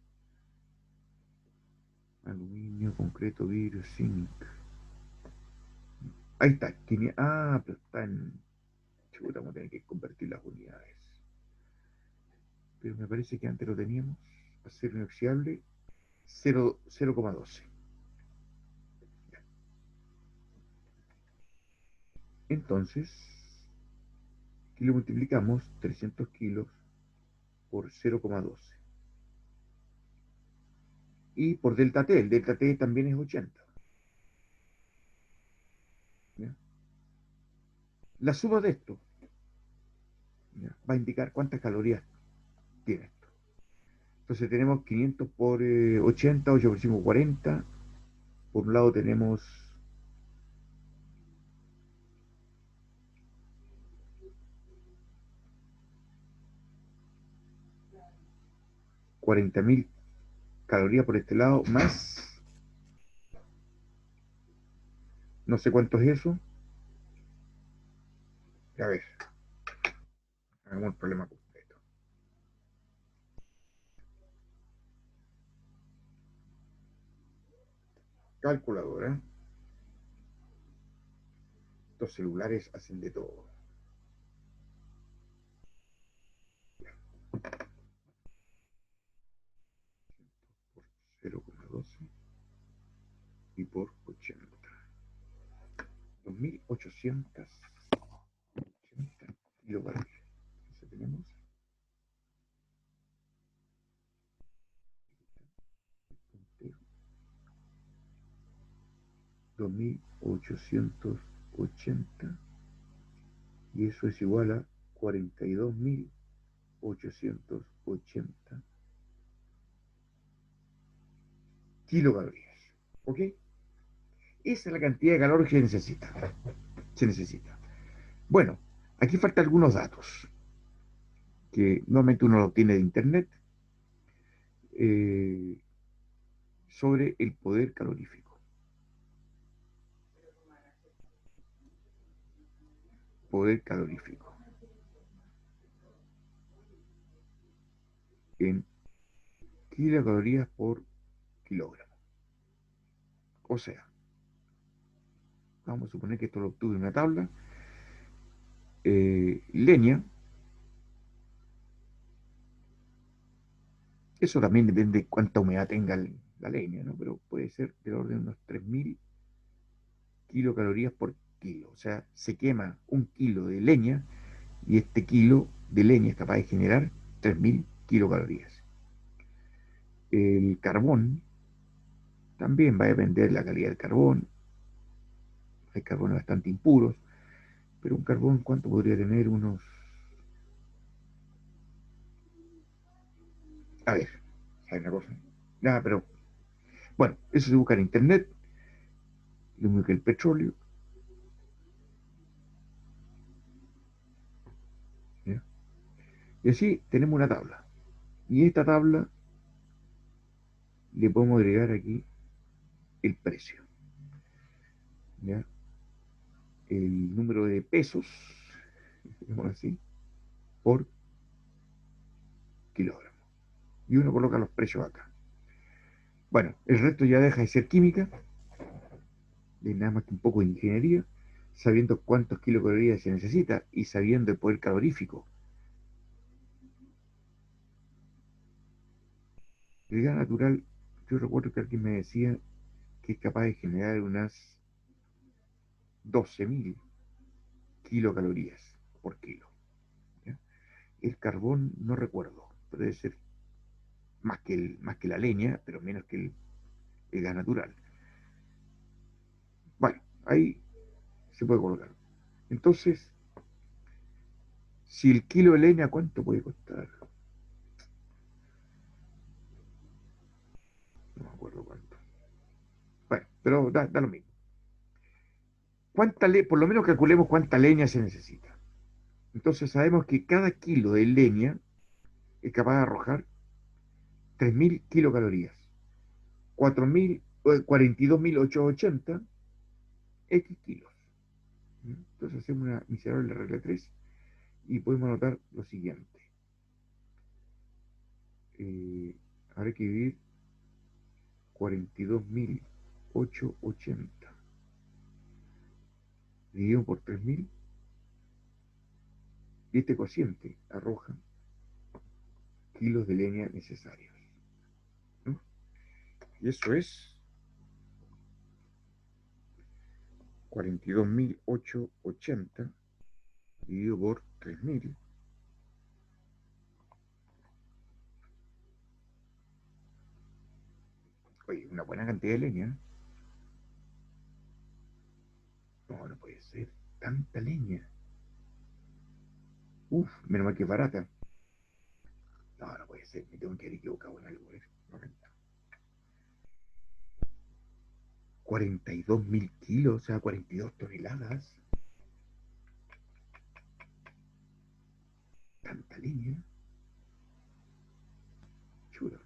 Aluminio, concreto, vidrio, zinc. Ahí está. Pero está en... Chuta, vamos a tener que convertir las unidades. Pero me parece que antes lo teníamos. Acero inoxidable, 0,12. Entonces, aquí lo multiplicamos 300 kilos por 0,12. Y por delta T, el delta T también es 80. ¿Ya? La suma de esto, ¿ya?, va a indicar cuántas calorías tiene esto. Entonces tenemos 500 por 80, 8 por 5, 40. Por un lado tenemos 40.000 calorías por este lado, más no sé cuánto es eso. A ver, hagamos el problema completo. Calculadora. Estos celulares hacen de todo. Por 0,12 y por 80. 2.880 kilocalorías. Entonces tenemos 2.880 y eso es igual a 42.880 kilocalorías. ¿Ok? Esa es la cantidad de calor que se necesita. Se necesita. Bueno, aquí faltan algunos datos que normalmente uno lo tiene de internet, eh, sobre el poder calorífico. Poder calorífico en kilocalorías por kilogramo. O sea, vamos a suponer que esto lo obtuve en una tabla. Leña, eso también depende de cuánta humedad tenga la leña, ¿no? Pero puede ser del orden de unos 3.000 kilocalorías por kilo. O sea, se quema un kilo de leña y este kilo de leña es capaz de generar 3.000 kilocalorías. El carbón también va a depender de la calidad del carbón. Hay carbones bastante impuros, pero un carbón, ¿cuánto podría tener? Unos... A ver, hay una cosa. Nada, pero bueno, eso se busca en internet, lo mismo que el petróleo. ¿Ya? Y así tenemos una tabla. Y esta tabla le podemos agregar aquí el precio. ¿Ya? El número de pesos, digamos así, por kilogramo. Y uno coloca los precios acá. Bueno, el resto ya deja de ser química, de nada más que un poco de ingeniería, sabiendo cuántos kilocalorías se necesita y sabiendo el poder calorífico. El gas natural, yo recuerdo que alguien me decía que es capaz de generar unas 12.000 kilocalorías por kilo. ¿Ya? El carbón no recuerdo, pero debe ser más que la leña, pero menos que el gas natural. Bueno, ahí se puede colocar. Entonces, si el kilo de leña, ¿cuánto puede costar? No me acuerdo cuánto. Bueno, pero da lo mismo. Por lo menos calculemos cuánta leña se necesita. Entonces sabemos que cada kilo de leña es capaz de arrojar 3.000 kilocalorías. 42.880 X kilos. Entonces hacemos una miserable regla 3 Y podemos anotar lo siguiente. Habrá que dividir 42.880 dividido por 3.000 y este cociente arroja kilos de leña necesarios, ¿no? Y eso es 42.880 dividido por 3.000. Oye, una buena cantidad de leña. No, no puede ser. Tanta leña. Uf, menos mal que es barata. No, no puede ser. Me tengo que haber equivocado en algo. 42.000 kilos, o sea, 42 toneladas. Tanta leña. Chulo.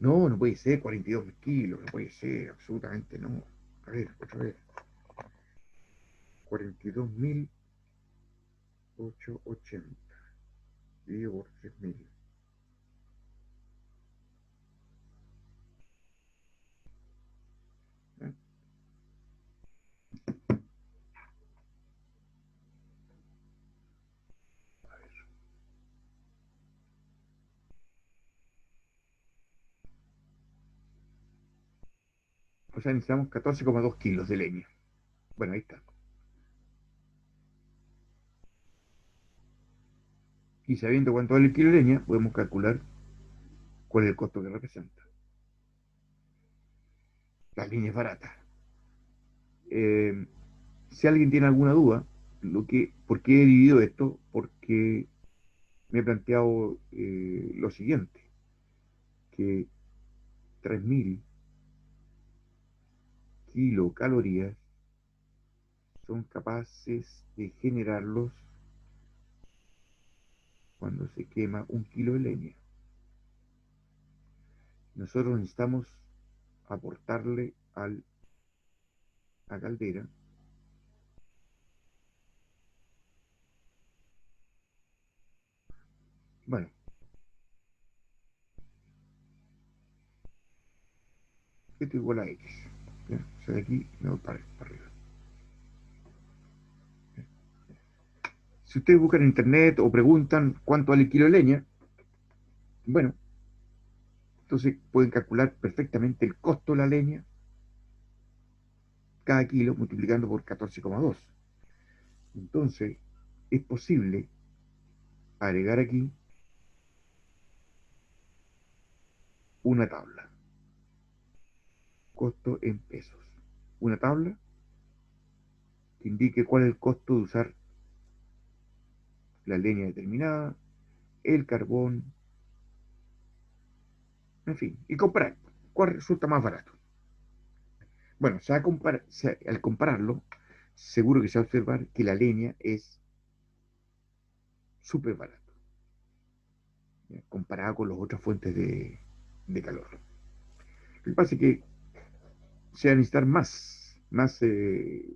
No, no puede ser 42.000 kilos. No puede ser, absolutamente no. A ver, otra vez. 42.880 dividido por 3.000. ¿Eh? O sea, necesitamos 14,2 kilos de leña. Bueno, ahí está. Y sabiendo cuánto vale el kilo de leña, podemos calcular cuál es el costo que representa. La leña es barata. Eh, si alguien tiene alguna duda, ¿por qué he dividido esto? Porque me he planteado lo siguiente, que 3.000 kilocalorías son capaces de generarlos cuando se quema un kilo de leña. Nosotros necesitamos aportarle a la caldera, bueno, esto igual a X. ¿Ya? O sea, de aquí me voy para arriba. Si ustedes buscan en internet o preguntan cuánto vale el kilo de leña, bueno, entonces pueden calcular perfectamente el costo de la leña cada kilo multiplicando por 14,2. Entonces, es posible agregar aquí una tabla, costo en pesos. Una tabla que indique cuál es el costo de usar la leña determinada, el carbón, en fin, y comparar cuál resulta más barato. Bueno, al compararlo, seguro que se va a observar que la leña es súper barata, ¿ya? Comparada con las otras fuentes de calor. Lo que pasa es que se va a necesitar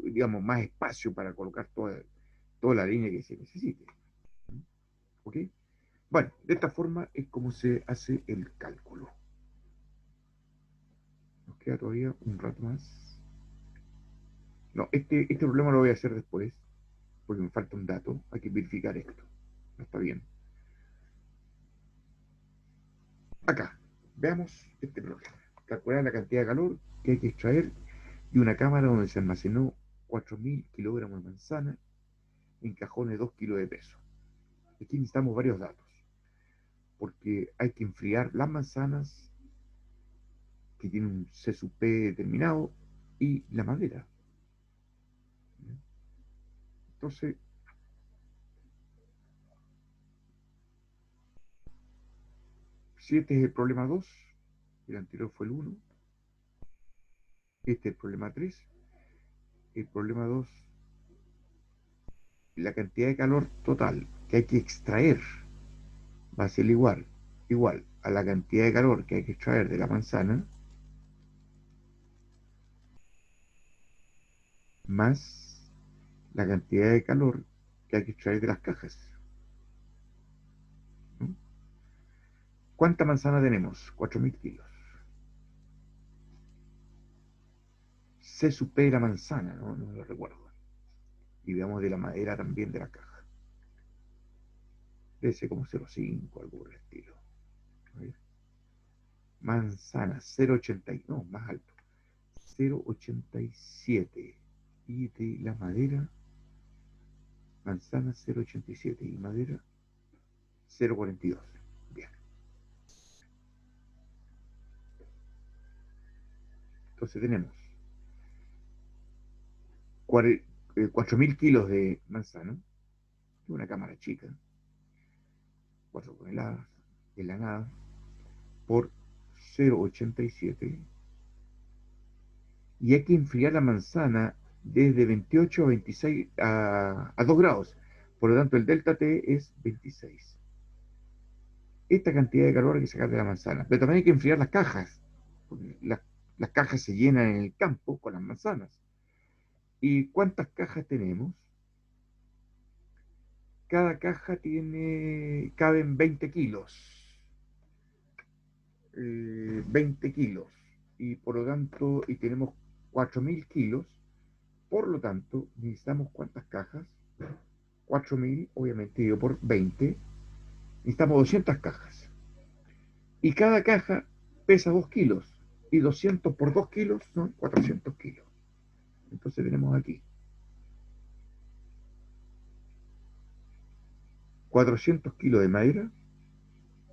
digamos, más espacio para colocar toda la línea que se necesite. ¿Ok? Bueno, de esta forma es como se hace el cálculo. Nos queda todavía un rato más. No, este problema lo voy a hacer después, porque me falta un dato. Hay que verificar esto. No está bien. Acá, veamos este problema. Calcular la cantidad de calor que hay que extraer de una cámara donde se almacenó 4.000 kilogramos de manzana en cajones de 2 kilos de peso. Aquí necesitamos varios datos, porque hay que enfriar las manzanas que tienen un CSUP determinado y la madera. Entonces, si este es el problema 2, el anterior fue el 1, este es el problema 3, el problema 2, la cantidad de calor total que hay que extraer va a ser igual a la cantidad de calor que hay que extraer de la manzana más la cantidad de calor que hay que extraer de las cajas, ¿no? ¿Cuánta manzana tenemos? 4.000 kilos. Se supera manzana, ¿no? No lo recuerdo. Y veamos de la madera también de la caja. Debe ser como 0,5, algo por el estilo. A ver. Manzana, 0,80, no, más alto. 0,87. Y de la madera, manzana 0,87 y madera 0,42. Bien. Entonces tenemos 4.000 kilos de manzana, una cámara chica, 4 toneladas de la nada, por 0,87. Y hay que enfriar la manzana desde 28 a 26 a 2 grados. Por lo tanto, el delta T es 26. Esta cantidad de calor hay que sacar de la manzana. Pero también hay que enfriar las cajas. Porque las cajas se llenan en el campo con las manzanas. ¿Y cuántas cajas tenemos? Cada caja caben 20 kilos. 20 kilos. Y por lo tanto, y tenemos 4.000 kilos. Por lo tanto, necesitamos ¿cuántas cajas? 4.000, obviamente, dividido por 20. Necesitamos 200 cajas. Y cada caja pesa 2 kilos. Y 200 por 2 kilos son 400 kilos. Entonces tenemos aquí 400 kilos de madera.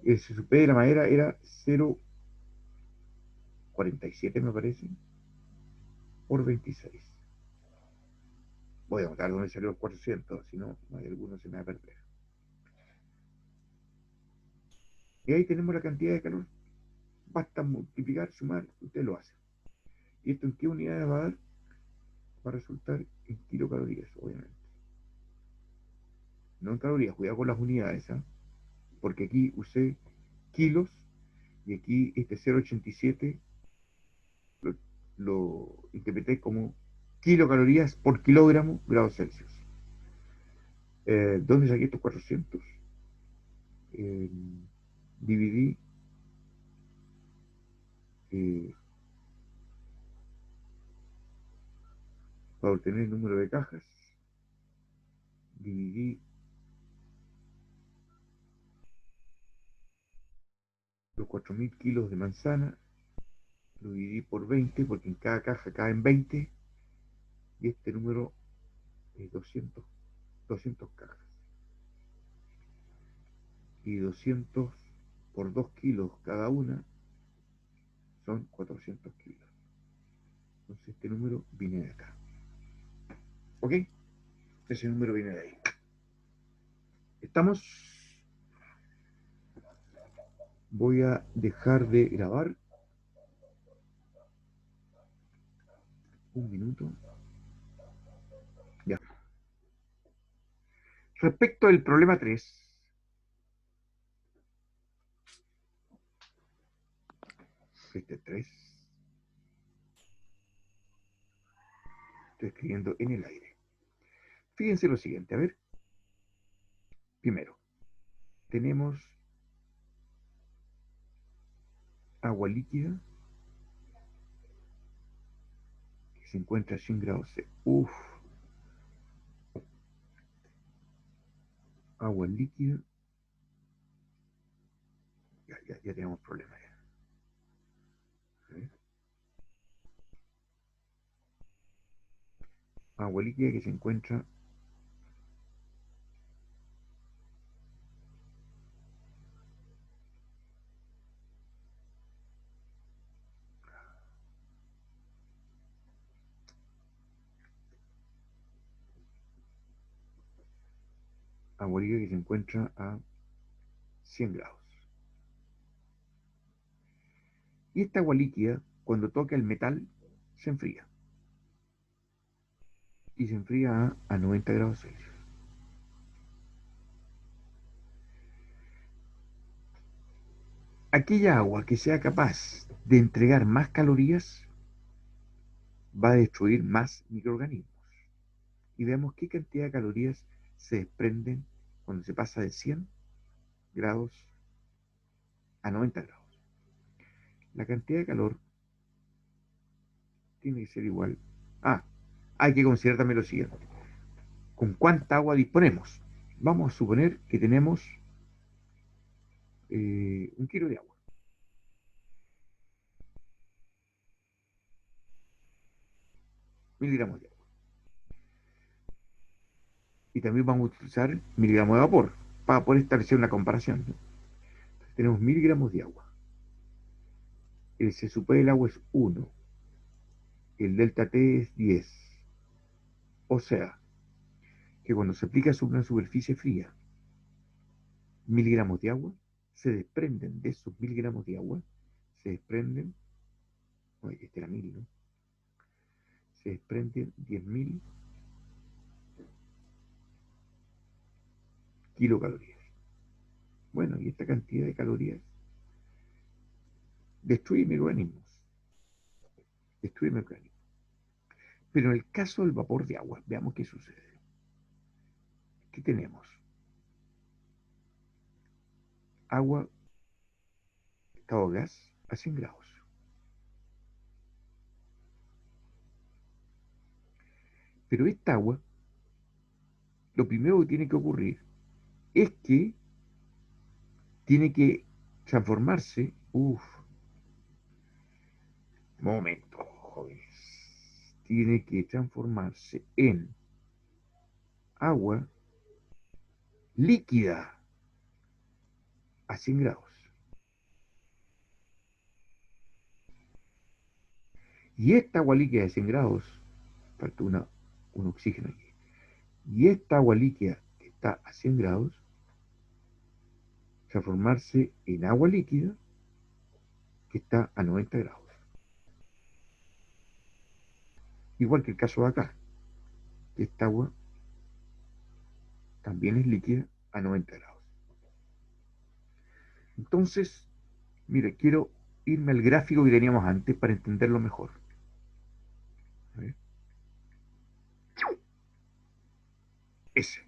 El CSP de la madera era 0,47 me parece, por 26. Voy a anotar dónde salió los 400, si no, hay alguno se me va a perder. Y ahí tenemos la cantidad de calor. Basta multiplicar, sumar, usted lo hace. ¿Y esto en qué unidades va a dar? Va a resultar en kilocalorías, obviamente. No en calorías, cuidado con las unidades, ¿eh? Porque aquí usé kilos y aquí este 0,87 lo, lo interpreté como kilocalorías por kilogramo grados Celsius. ¿Dónde saqué estos 400? Eh, Dividí eh, para obtener el número de cajas, dividí los 4.000 kilos de manzana, lo dividí por 20 porque en cada caja caben 20 y este número es 200 cajas. Y 200 por 2 kilos cada una son 400 kilos. Entonces este número viene de acá. ¿Ok? Ese número viene de ahí. ¿Estamos? Voy a dejar de grabar un minuto. Ya. Respecto al problema 3, este 3, estoy escribiendo en el aire. Fíjense lo siguiente, a ver. Primero, tenemos agua líquida que se encuentra a 100 grados C. Uf, agua líquida. Ya tenemos problemas. Ya. Agua líquida que se encuentra agua líquida que se encuentra a 100 grados. Y esta agua líquida, cuando toca el metal, se enfría. Y se enfría a 90 grados Celsius. Aquella agua que sea capaz de entregar más calorías va a destruir más microorganismos. y veamos qué cantidad de calorías se desprenden cuando se pasa de 100 grados a 90 grados. La cantidad de calor tiene que ser igual. Hay que considerar también lo siguiente. ¿Con cuánta agua disponemos? Vamos a suponer que tenemos 1 kilo de agua. Miligramos de agua. Y también vamos a utilizar miligramos de vapor para poder establecer una comparación. Entonces, tenemos miligramos de agua. El C sub P del agua es 1. El delta T es 10. O sea, que cuando se aplica sobre una superficie fría, miligramos de agua, se desprenden de esos miligramos de agua, se desprenden, oye, este era 1000, ¿no? Se desprenden 10.000 kilocalorías. Bueno, y esta cantidad de calorías destruye microorganismos. Destruye microorganismos. Pero en el caso del vapor de agua, veamos qué sucede. ¿Qué tenemos? Agua, estado de gas, a 100 grados. Pero esta agua, lo primero que tiene que ocurrir es que tiene que transformarse. Momento, jóvenes. Tiene que transformarse en agua líquida a 100 grados. Y esta agua líquida de 100 grados, falta un oxígeno aquí. Y esta agua líquida que está a 100 grados, transformarse en agua líquida que está a 90 grados. Igual que el caso de acá, que esta agua también es líquida a 90 grados. Entonces, mire, quiero irme al gráfico que teníamos antes para entenderlo mejor. A ver. Ese.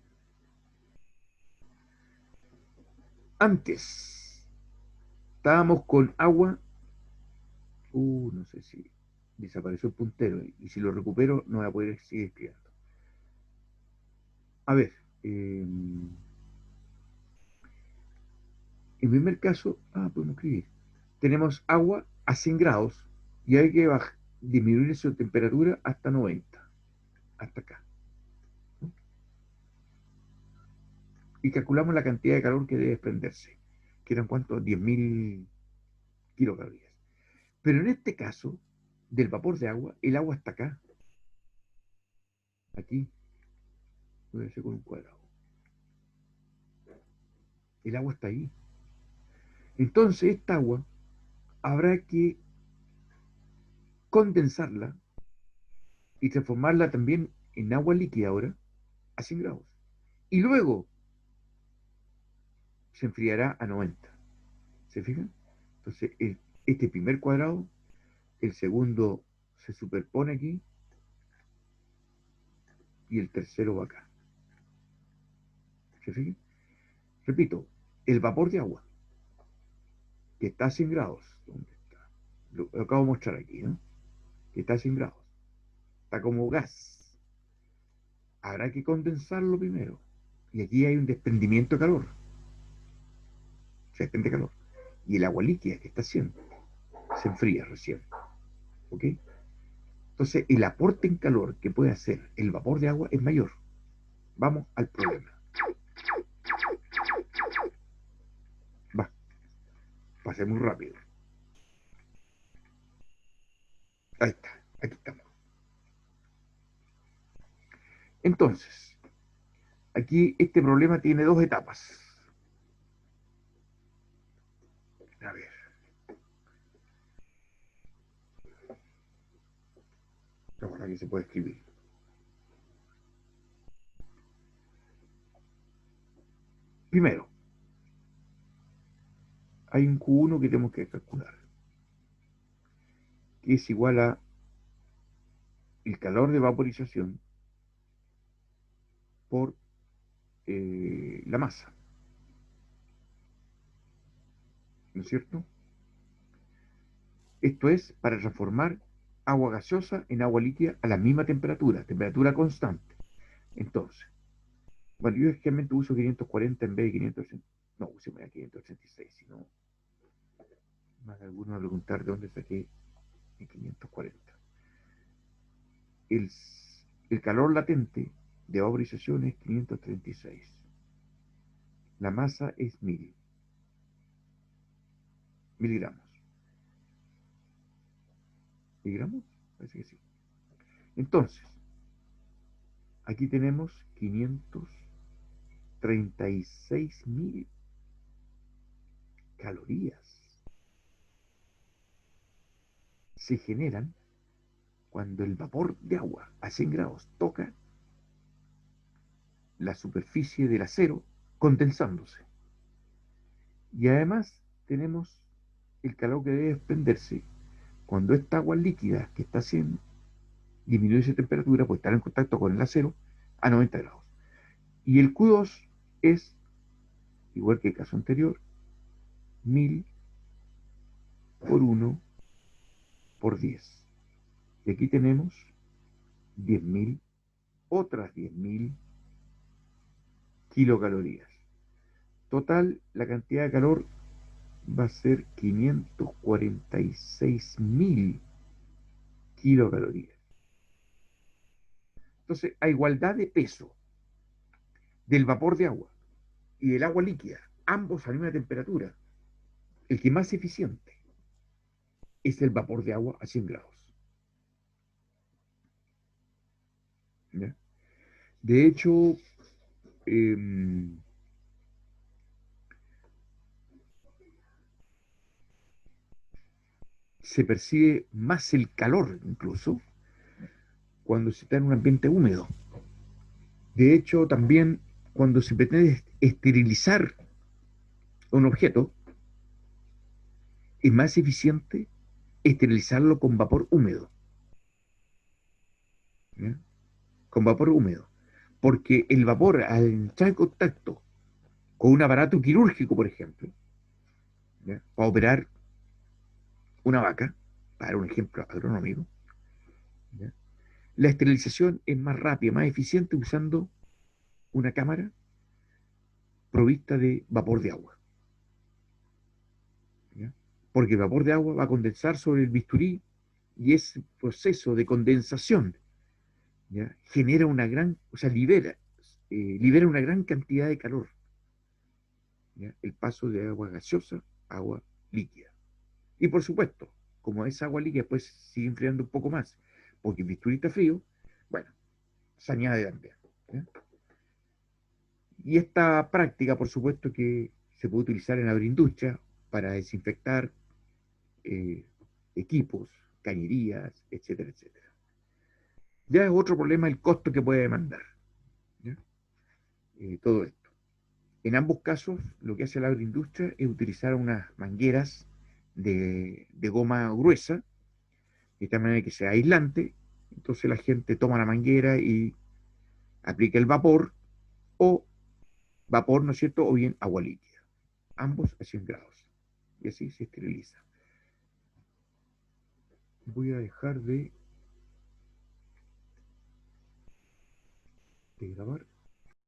Antes estábamos con agua. No sé si desapareció el puntero. Y si lo recupero, no voy a poder seguir escribiendo. A ver. En primer caso, podemos escribir. Tenemos agua a 100 grados y hay que disminuir su temperatura hasta 90. Hasta acá. ¿No? Y calculamos la cantidad de calor que debe desprenderse. Que eran cuántos? 10.000 kilocalorías. Pero en este caso, del vapor de agua, el agua está acá. Aquí. Voy a hacer con un cuadrado. El agua está ahí. Entonces, esta agua habrá que condensarla y transformarla también en agua líquida ahora a 100 grados. Y luego se enfriará a 90. ¿Se fijan? Entonces, este primer cuadrado, el segundo se superpone aquí y el tercero va acá. ¿Se fijan? Repito, el vapor de agua, que está a 100 grados, ¿dónde está? Lo acabo de mostrar aquí, ¿no? Que está a 100 grados. Está como gas. Habrá que condensarlo primero. Y aquí hay un desprendimiento de calor. Se desprende calor. Y el agua líquida que está haciendo se enfría recién. ¿Ok? Entonces, el aporte en calor que puede hacer el vapor de agua es mayor. Vamos al problema. Va, pasé muy rápido. Ahí está, aquí estamos. Entonces, aquí este problema tiene dos etapas. A ver. Ahora aquí se puede escribir. Primero, hay un Q1 que tenemos que calcular, que es igual a el calor de vaporización por la masa, ¿no es cierto? Esto es para transformar agua gaseosa en agua líquida a la misma temperatura, temperatura constante. Entonces, bueno, yo generalmente uso 540 en vez de 580. No, usemos ya 586, si no, más de alguno va a preguntar de dónde saqué el 540. El, el calor latente de vaporización es 536. La masa es 1000 miligramos. ¿Miligramos? Parece que sí. Entonces, aquí tenemos 536.000 calorías. Se generan cuando el vapor de agua a 100 grados toca la superficie del acero condensándose. Y además tenemos el calor que debe desprenderse cuando esta agua líquida que está haciendo disminuye esa temperatura, pues estar en contacto con el acero a 90 grados. Y el Q2 es, igual que el caso anterior, 1000 por 1 por 10. Y aquí tenemos 10.000, otras 10.000 kilocalorías. Total, la cantidad de calor va a ser 546.000 kilocalorías. Entonces, a igualdad de peso del vapor de agua y del agua líquida, ambos a la misma temperatura, el que más eficiente es el vapor de agua a 100 grados. ¿Ya? De hecho, eh, se percibe más el calor incluso cuando se está en un ambiente húmedo. De hecho, también cuando se pretende esterilizar un objeto, es más eficiente esterilizarlo con vapor húmedo. ¿Ya? Con vapor húmedo. Porque el vapor, al entrar en contacto con un aparato quirúrgico, por ejemplo, ¿ya? Para operar una vaca, para dar un ejemplo agronómico, ¿ya? La esterilización es más rápida, más eficiente usando una cámara provista de vapor de agua. ¿Ya? Porque el vapor de agua va a condensar sobre el bisturí y ese proceso de condensación, ¿ya? Genera una gran, o sea, libera una gran cantidad de calor. ¿Ya? El paso de agua gaseosa a agua líquida. Y por supuesto, como esa agua líquida después sigue enfriando un poco más, porque el bisturí está frío, bueno, se añade también. ¿Ya? Y esta práctica, por supuesto, que se puede utilizar en la agroindustria para desinfectar eh, equipos, cañerías, etcétera, etcétera. Ya es otro problema el costo que puede demandar. ¿Ya? Todo esto. En ambos casos, lo que hace la agroindustria es utilizar unas mangueras de goma gruesa, de tal manera que sea aislante. Entonces la gente toma la manguera y aplica el vapor, o vapor, ¿no es cierto?, o bien agua líquida. Ambos a 100 grados. Y así se esteriliza. Voy a dejar de grabar.